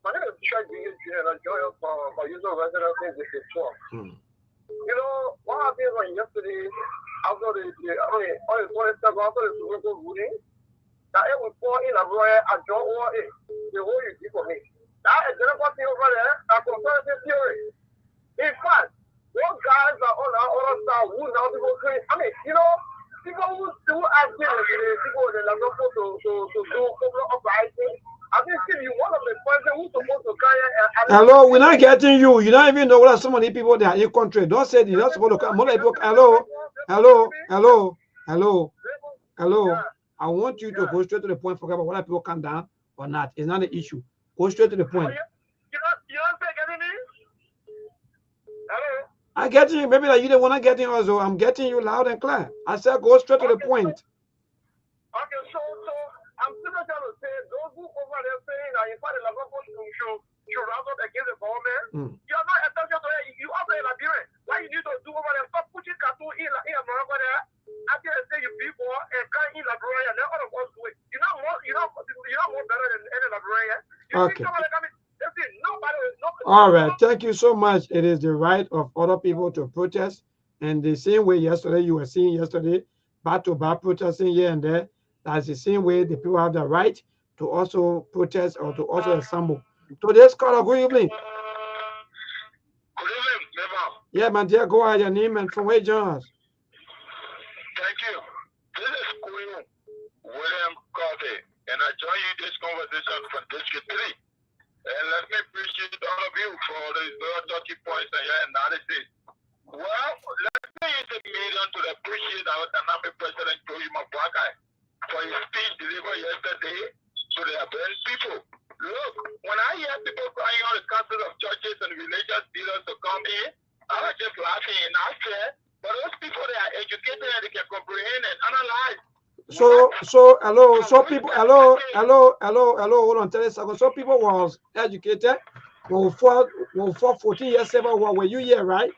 My name is Chad and I joined us for user residency in this talk. You know, what happened on yesterday after the 27th after the Supreme Court ruling, that it was for in a royal I don't want it. The whole you for me. That is the thing over there, a conspiracy theory. In fact, those guys are on our other side who now people say, I mean, you know, people who ask them, people in the Lagopo to do popular uprising. I think still you one of the person who's supposed to carry hello, we're not getting you. You don't even know what so many people that are in country. Don't say you're not supposed to come. Hello, hello, hello, hello, hello. I want you to go straight to the point. Forget about whether people come down or not. It's not an issue. Go straight to the point. You don't take anything? Hello? I get you. Maybe that you didn't want to get in also. I'm getting you loud and clear. I said go straight to the point. Okay, so I'm still trying to say those who over there saying that in fact the Lagopo should rise up against the government. You're not attention to it. You also in Liberia. Why you need to do over there? Stop pushing cartoon in America there. After they say you people and come in Liberia, then all of us do it. You're not more better than any Liberia. Okay. All right. Thank you so much. It is the right of other people to protest. And the same way yesterday, you were seeing yesterday, back-to-back protesting here and there. That's the same way the people have the right to also protest or to also assemble. Today's caller, good evening. Good evening, Never. Yeah, man, dear, go ahead, your name and from where you join us. Thank you. This is William Carter, and I join you this conversation from District 3. And let me appreciate all of you for the talking points and your analysis. Well, let me use a million to appreciate our dynamic president, Joey Mabwaka, for his speech delivered yesterday to the Aberdeen people. Look, when I hear people crying on the council of churches and religious leaders to come in, I was just laughing and I said, but those people, they are educated and they can comprehend and analyze. Hello, so people, hello, hold on, tell us a second. So people was educated, when we fought 14 years ago, were you here, right?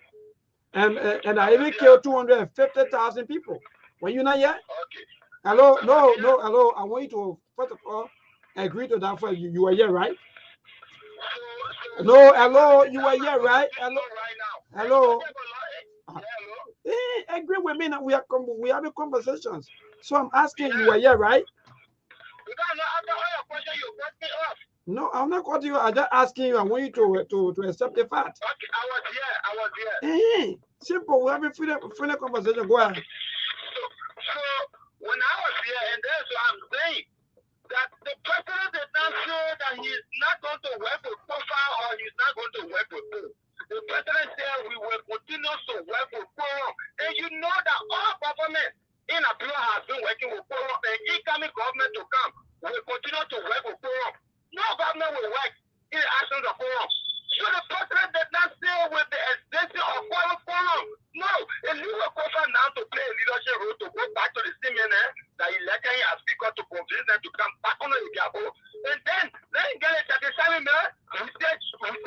And I even killed 250,000 people. Were you not here? Okay. Hello, no, hello. I want you to, first of all, agree to that for you. You were here, right? No, hello, you were here, right? Hello. Agree with me now. We are having conversations. So I'm asking you were here, right? No, I'm not calling you. I'm just asking you. I want you to accept the fact. Okay, I was here. Simple. We're having freedom conversation. Go ahead. So when I was here, and that's what I'm saying, that the president did not say that he's not going to work with POFA or he's not going to work with who. The president said we will continue to work with Quorum. And you know that all government in Abia has been working with Quorum, and incoming government to come will continue to work with Quorum. No government will work in the actions of Quorum. So the president did not say with the extension of Quorum. No, and you will prefer now to play a leadership role to go back to the CMN that elected him as speaker to convince them to come back on the Gabo. And then get it at the same man. We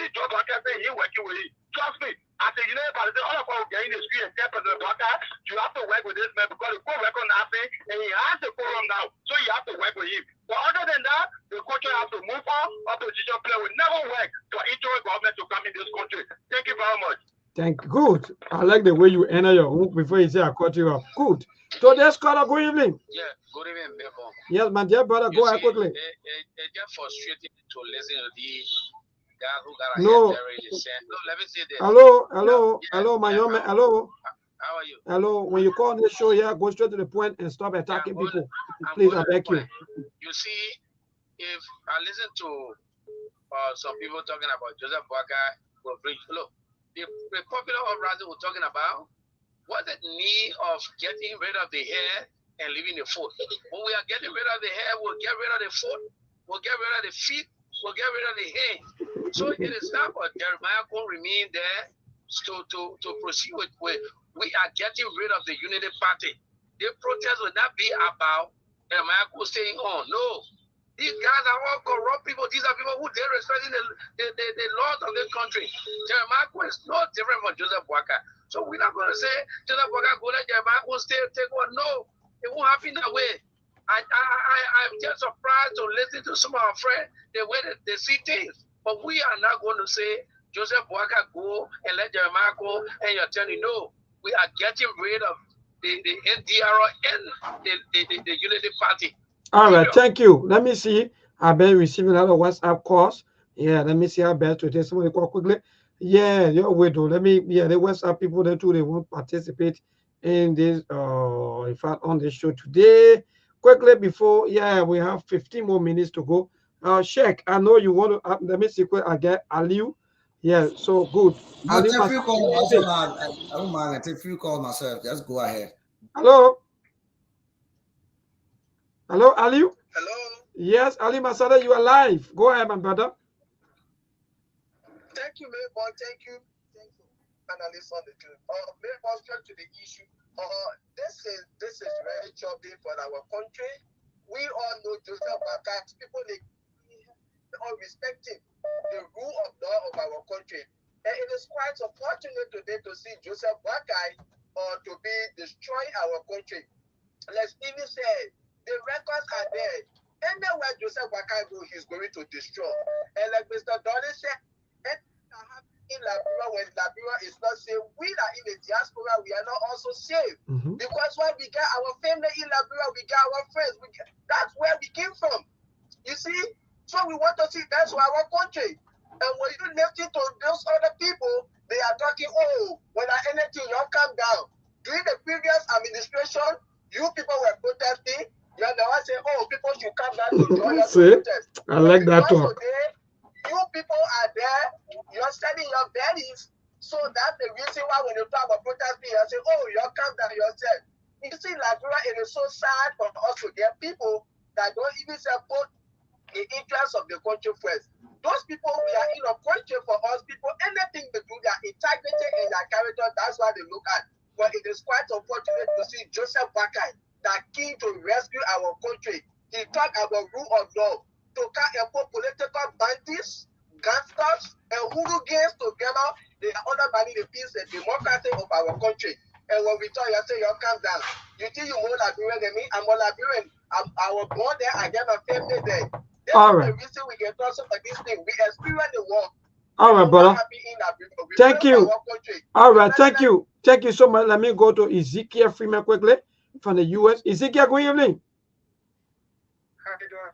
see Joe Barker saying he's working with him. Trust me, I say, you know, but all of us getting the screen and tell President Barker, you have to work with this man because the co-work on nothing and he has the Quorum now. So you have to work with him. But other than that, the country has to move on. Opposition player will never work for interim government to come in this country. Thank you very much. Good. I like the way you enter your own before you say I cut you off. Good. So let's call a good evening. Yeah, good evening, Bebo. Yes, my dear brother, go ahead quickly. It's just frustrating to listen to the guy who got a no. No, let me say this. Hello, my young man. Hello. How are you? Hello. When you call this show here, go straight to the point and stop attacking people. Please, I beg you. You see, if I listen to some people talking about Joseph Boakai, look, the popular uprising we're talking about, what's the need of getting rid of the hair and leaving the foot? When we are getting rid of the hair, we'll get rid of the foot, we'll get rid of the feet, we'll get rid of the hand. So it is not for Jeremiah to remain there to proceed with. We are getting rid of the Unity Party. The protest will not be about Jeremiah staying on. No. These guys are all corrupt people. These are people who they're respecting the laws of this country. Jeremiah is no different from Joseph Boakai. So we're not going to say Joseph Boakai go let Jeremiah stay take one. No, it won't happen that way. I'm just surprised to listen to some of our friends the way that they see things. But we are not going to say Joseph Boakai go and let Jeremiah go and you're telling no. We are getting rid of the NDRO and the Unity Party. All right, thank you. Let me see. I've been receiving a lot of WhatsApp calls. Yeah, let me see how best to take somebody call quickly. Yeah, your widow. Let me, yeah, the WhatsApp people there too, they won't participate in this, in fact, on the show today. Quickly before, yeah, we have 15 more minutes to go. Sheikh, I know you want to, let me see quick, I get Aliu. Yeah, so good. No, Ali take Mas- few calls myself. I don't mind. I take few calls myself. Just go ahead. Hello? Hello, Aliu? Hello? Yes, Ali Masada, you are live. Go ahead, my brother. Thank you, Maybon. Thank you. Thank you, analysts on the team. Maybon, straight to the issue. This is very troubling for our country. We all know Joseph Bakat. People they all respecting the rule of law of our country. And it is quite unfortunate today to see Joseph Bakai to be destroying our country. Let's even say the records are there. Anywhere Joseph Bakai go, he's going to destroy. And like Mr. Dolly said, in Liberia, when Liberia is not safe, we are in the diaspora, we are not also safe. Because when we get our family in Liberia, we get our friends. That's where we came from. You see? So we want to see that's our country. And when you listen to those other people, they are talking, oh, when anything, you calm down. During the previous administration, you people were protesting. You are the one saying, oh, people should come down to join us to protest. I like that talk. Today, you people are there, you're selling your bellies. So that's the reason why when you talk about protesting, you say, oh, you're calm down yourself. You see, Liberia, it is so sad for us to get people that don't even support the interests of the country first. Those people, we are in a country for us people, anything they do, their integrity and their character, that's what they look at. But it is quite unfortunate to see Joseph Bakai, that keen to rescue our country. He talked about rule of law, to put political bandits, gangsters, and hooligans together. They are undermining the peace and democracy of our country. And when we talk, you say, you calm down. You think you more Liberian than me? I'm more Liberian. I was born there, I get my family there. All right. The reason we can talk about this thing, we experience the war. All right, brother. Thank you. All right, thank you. Thank you so much. Let me go to Ezekiel Freeman quickly from the US. Ezekiel, good evening. How you doing?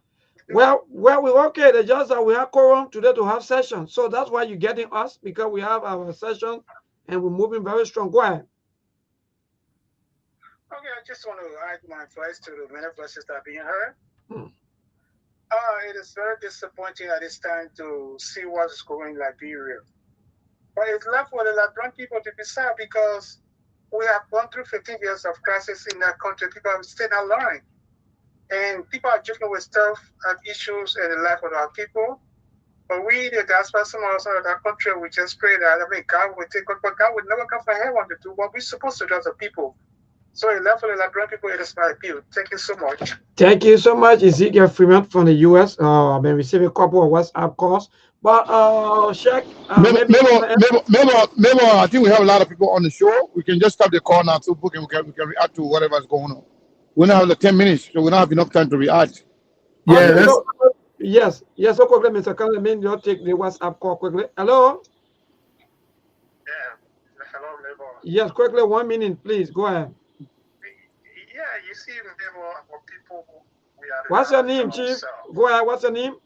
Well, we're okay. They just we have quorum today to have session. So that's why you're getting us, because we have our session and we're moving very strong. Go ahead. Okay, I just want to add my voice to the many voices that are being heard. It is very disappointing at this time to see what's going in Liberia. But it's left for the Liberian people to be sad because we have gone through 15 years of crisis in that country. People are still not learning. And people are dealing with stuff and issues in the life of our people. But we, the diaspora, some of us in that country, we just pray that, God will take, but God would never come for heaven to do what we're supposed to do as a people. So it left for the Liberian people, it is my appeal. Thank you so much. Thank you so much, Ezekiel Freeman from the US. I've been receiving a couple of WhatsApp calls. But Sheikh, maybe I think we have a lot of people on the show. We can just stop the call now so we can react to whatever's going on. We now have like 10 minutes, so we don't have enough time to react. Yeah. Okay, yes. So quickly, Mr. Khan, let me just take the WhatsApp call quickly. Hello? Yeah. Hello, Mabel. Yes, quickly, 1 minute, please. Go ahead. Yeah, you see, Mabel, for people we are. What's your name, Chief? Go ahead. What's your name?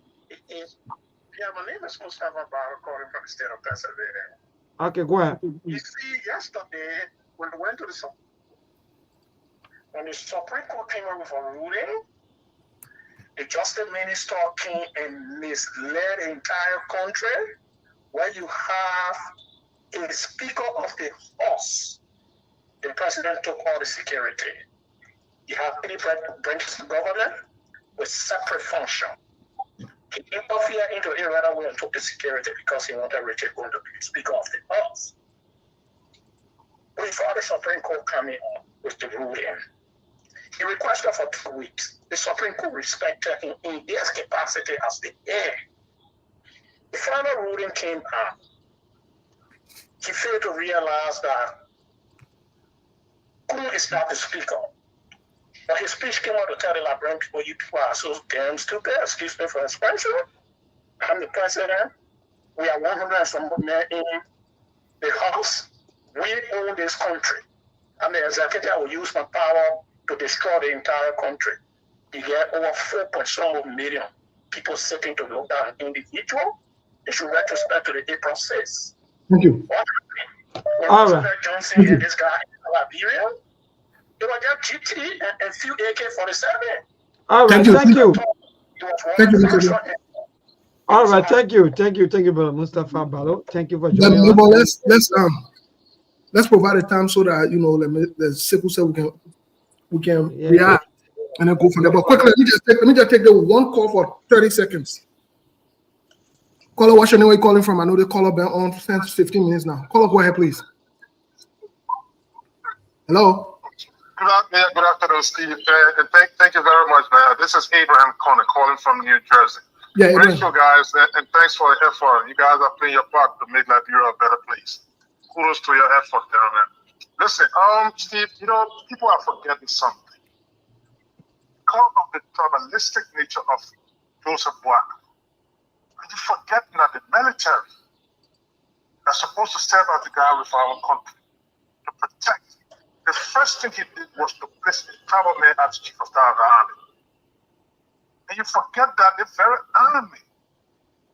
Yeah, my name is Mustafa Barrow, calling from the state of Pennsylvania. Okay, go ahead. You see, yesterday, when we went to the Supreme Court came up with a ruling, the Justice Minister came and misled the entire country, where you have a Speaker of the House. The President took all the security. You have any branches of government with separate function. He interfered into it right away and took the security because he wanted Richard going to be Speaker of the House. Before the Supreme Court coming up with the ruling, he requested for 2 weeks. The Supreme Court respected him in his capacity as the heir. The final ruling came out. He failed to realize that Kuru is not the Speaker. But his speech came out to tell the Liberian people, you people are so damn stupid, excuse me for expression. I'm the president. We are 100 and some men in the House. We own this country. I'm the executive. I will use my power to destroy the entire country. You get over 4.7 million people sitting to look down an individual They should retrospect to the April 6th. Thank you. All right. Johnson and this guy in Liberia, they were just GT and a few AK-47. All right, thank you. Thank you, Mr. All right, thank you, brother Mustafa Balo. Thank you for joining us. Let's provide a time so that the simple say we can react and then go from there. But quickly, let me just take the one call for 30 seconds. Caller, what's your name? Where you calling from? I know the caller been on 10 to 15 minutes now. Caller, go ahead, please. Hello. Good afternoon, Steve. And thank you very much, man. This is Abraham Conner calling from New Jersey. Yeah, great show, guys, and thanks for the effort. You guys are playing your part to make Liberia a better place. Kudos to your effort there, man. Listen, Steve, people are forgetting something. Because of the tribalistic nature of Joseph Boakai, you forgetting that the military are supposed to stand as the guy with our country to protect. The first thing he did was to place a tribal man as chief of staff of the army. And you forget that the very army,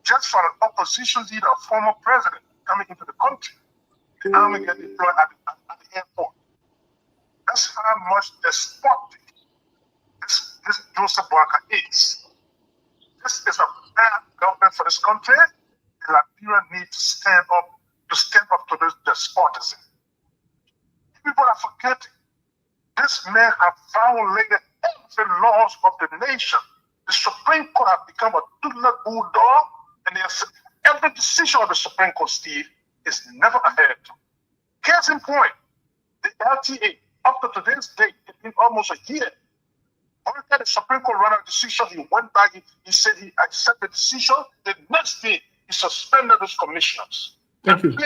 just for an opposition leader, a former president coming into the country, the army get deployed at the airport. That's how much despotic this Joseph Boakai is. This is a bad government for this country. Liberia needs to stand up to this despotism. People are forgetting. This man has violated every laws of the nation. The Supreme Court has become a toothless bulldog, and every decision of the Supreme Court, Steve, is never adhered to. Case in point, the LTA, up to today's date, it's been almost a year. After the Supreme Court ran a decision, he went back, he said he accepted the decision. The next day, he suspended those commissioners. Thank you.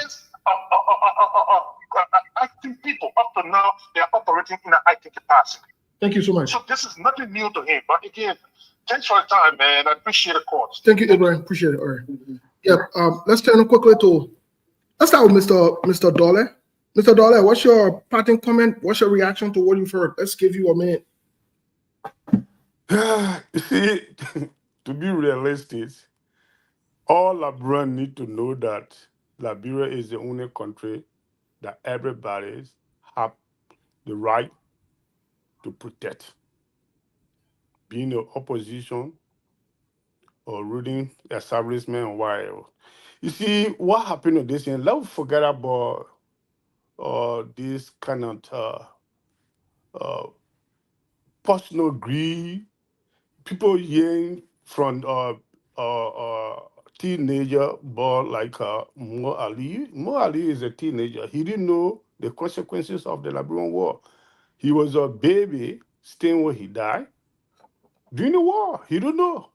Acting people, up to now, they are operating in an acting capacity. Thank you so much. So this is nothing new to him. But again, thanks for your time, man. I appreciate the call. Thank you, Abraham. Appreciate it. All right. Yeah. Let's turn quickly to. Let's start with Mr. Dole. Mr. Dole, what's your parting comment? What's your reaction to what you've heard? Let's give you a minute. See, to be realistic, all Liberians need to know that Liberia is the only country that everybody have the right to protect. Being the opposition or ruling establishment or whatever. You see, what happened to this thing? Let's forget about this kind of personal greed. People hearing from teenager boy like Mo Ali. Mo Ali is a teenager. He didn't know the consequences of the Liberian War. He was a baby staying where he died. During the war, he don't know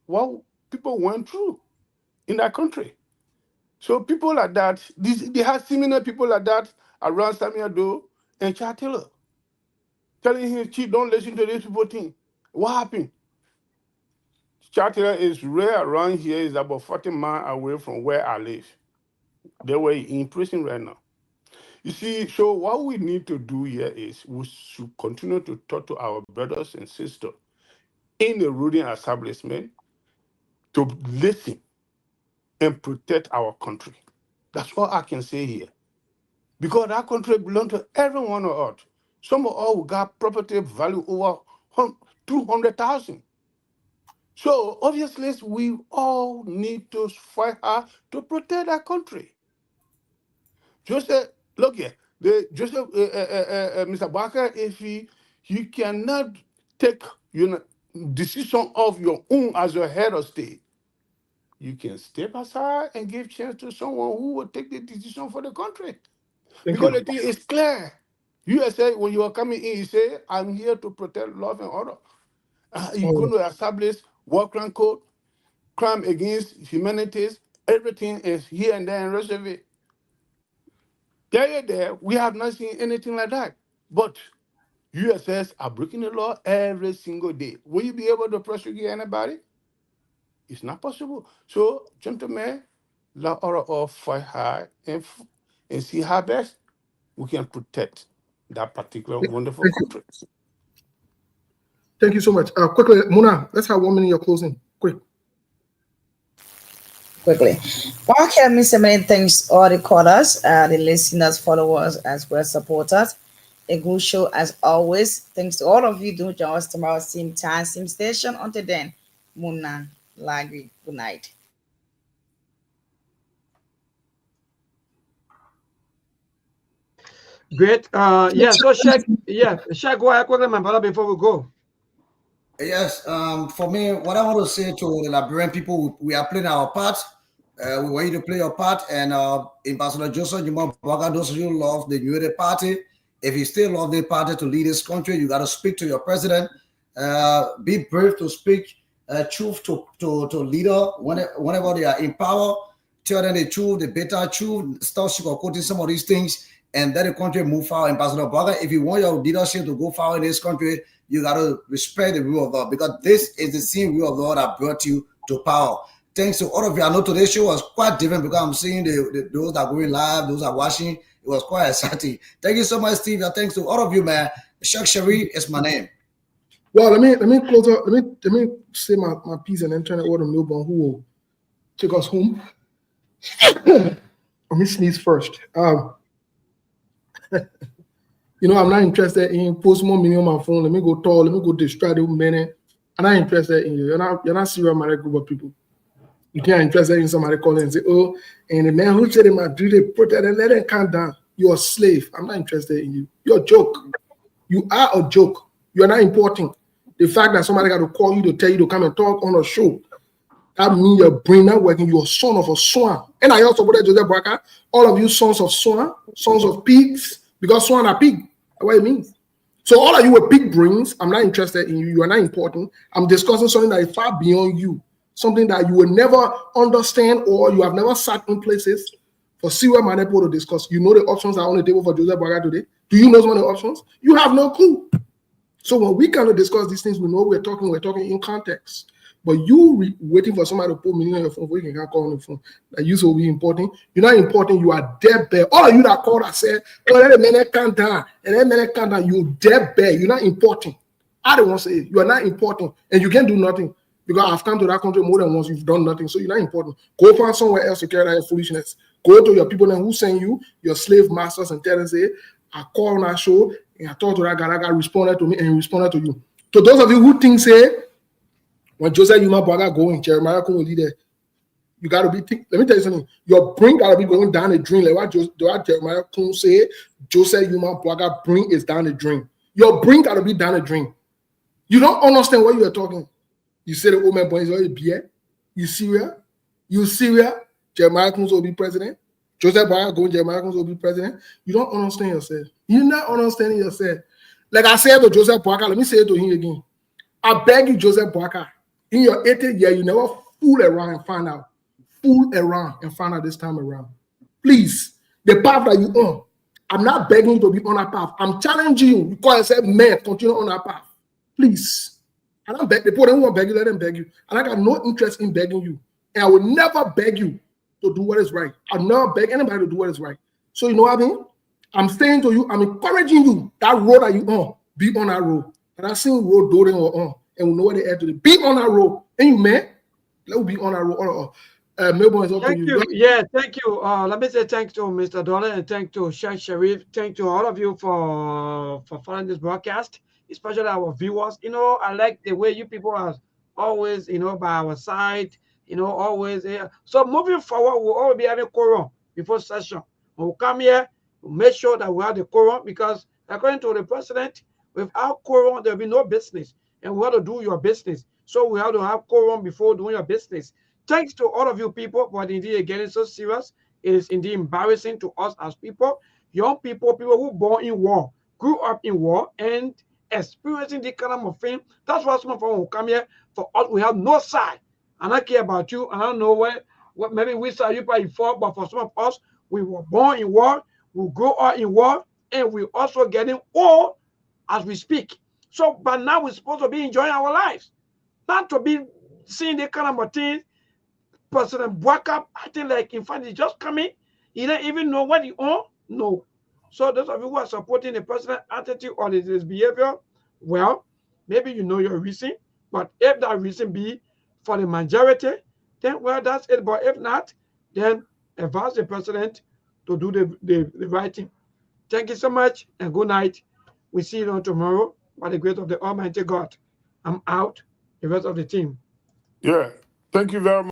what people went through in that country. So people like that, they have similar people like that around Samuel Doe and Charles Taylor, telling him, Chief, don't listen to these people thing. What happened? Charles Taylor is right around here, is about 40 miles away from where I live. They were in prison right now. You see, so what we need to do here is we should continue to talk to our brothers and sisters in the ruling establishment to listen and protect our country. That's all I can say here. Because that country belongs to every one of us. Some of us got property value over 200,000. So obviously, we all need to fight hard to protect our country. Joseph, look here, Mr. Boakai, if he cannot take decision of your own as your head of state, you can step aside and give chance to someone who will take the decision for the country. Because the thing is clear. USA, when you are coming in, you say, I'm here to protect law and order. You're going to establish war crime code, crime against humanities, everything is here and there and rest of it. There, we have not seen anything like that. But USS are breaking the law every single day. Will you be able to prosecute anybody? It's not possible. So, gentlemen, let us all fight hard and see how best we can protect that particular wonderful country. Thank you so much. Quickly, Muna, let's have 1 minute of closing. Quick. quickly. Okay, Mr. Many thanks all the callers, the listeners, followers, as well as supporters. A good show as always. Thanks to all of you. Do join us tomorrow, same time, same station. Until then, Muna Lagri. Good night. Great. Yeah. So check. Yeah, check. Go ahead, quickly, my brother, before we go. Yes, for me, what I want to say to the Liberian people, we are playing our part. We want you to play your part. And Ambassador Joseph Juma Baga, those of you who love the United Party, if you still love the party to lead this country, you got to speak to your president. Be brave to speak truth to leader whenever they are in power. Tell them the truth, the better truth. Stop sugarcoating some of these things and let the country move forward. Ambassador Baga, if you want your leadership to go forward in this country, you got to respect the rule of law because this is the same rule of law that brought you to power. Thanks to all of you. I know today's show was quite different because I'm seeing those that are going live, those that are watching. It was quite exciting. Thank you so much, Steve. And thanks to all of you, man. Shak Sharif is my name. Well, let me close up. Let me say my piece and then turn it over to Milburn, who will take us home. Let me sneeze first. You know, I'm not interested in post more minimum on my phone. Let me go tall. Let me go distract you, man. I'm not interested in you. You're not serious about a group of people. You can't interested in somebody calling and say, oh, and the man who said in Madrid, they protect and let them calm down. You're a slave. I'm not interested in you. You're a joke. You are a joke. You're not important. The fact that somebody got to call you to tell you to come and talk on a show, that means your brain not working. You're a son of a swan. And I also put that Joseph Barker, all of you sons of swan, sons of pigs, because swan are pig. That's what it means. So all of you with big brains, I'm not interested in you. You are not important. I'm discussing something that is far beyond you, something that you will never understand or you have never sat in places for serious people to discuss. You know the options are on the table for Joseph Barker today. Do you know some of the options? You have no clue. So when we kind of discuss these things, we know we're talking in context. But you waiting for somebody to put money on your phone before you can call on the phone. That you will be important. You're not important. You are dead bare. All of you that called and said, oh, that man can't die. And that man can't die. You're dead bare. You're not important. I don't want to say it. You are not important. And you can't do nothing. Because I've come to that country more than once. You've done nothing. So you're not important. Go find somewhere else to carry out your foolishness. Go to your people who send you, your slave masters, and tell them, say, I call on that show, and I talked to that guy responded to me, and he responded to you. To those of you who think, say, when Joseph Yuma Baga going, Jeremiah will lead there. You got to be, let me tell you something. Your brain got to be going down the drain. Like what Jeremiah Kun say, Joseph Yuma Baga brain is down the drain. Your brain got to be down the drain. You don't understand what you are talking. You say the old man boy is already beer. You Syria? You Syria? Jeremiah Kun will be president. Joseph Baga going, Jeremiah Kun will be president. You don't understand yourself. You're not understanding yourself. Like I said to Joseph Baga, let me say it to him again. I beg you, Joseph Baga. In your 80th year, you never fool around and find out. Fool around and find out this time around. Please, the path that you on, I'm not begging you to be on that path. I'm challenging you because I said, man, continue on that path. Please. I don't beg. The people don't want to beg you, let them beg you. And I got no interest in begging you. And I will never beg you to do what is right. I'll never beg anybody to do what is right. So you know what I mean? I'm saying to you, I'm encouraging you, that road that you on, be on that road. And I seen road Doring or on. And we know what they had to do. Be on that road. And you, man, let me be on that road. Melbourne is up to you. Thank you. Yeah, thank you. Let me say thanks to Mr. Dollar and thank to Sheikh Sharif. Thank to all of you for following this broadcast, especially our viewers. You know, I like the way you people are always, you know, by our side, you know, always here. So moving forward, we'll all be having quorum before session. When we come here, we'll make sure that we have the quorum because according to the president, without quorum, there'll be no business. And we have to do your business. So we have to have quorum before doing your business. Thanks to all of you people for indeed getting so serious. It is indeed embarrassing to us as people, young people, people who born in war, grew up in war, and experiencing this kind of thing. That's why some of us will come here. For us, we have no side. And I care about you. And I don't know what maybe we saw you probably before, but for some of us, we were born in war, we grew up in war, and we're also getting old as we speak. So, but now we're supposed to be enjoying our lives, not to be seeing the kind of things. President Bwaka acting like, in fact, he's just coming. He don't even know what he on. No. So those of you who are supporting the president's attitude or his behavior, well, maybe you know your reason. But if that reason be for the majority, then well, that's it. But if not, then advise the president to do the right thing. Thank you so much and good night. We see you on tomorrow by the grace of the Almighty God. I'm out. The rest of the team. Yeah. Thank you very much.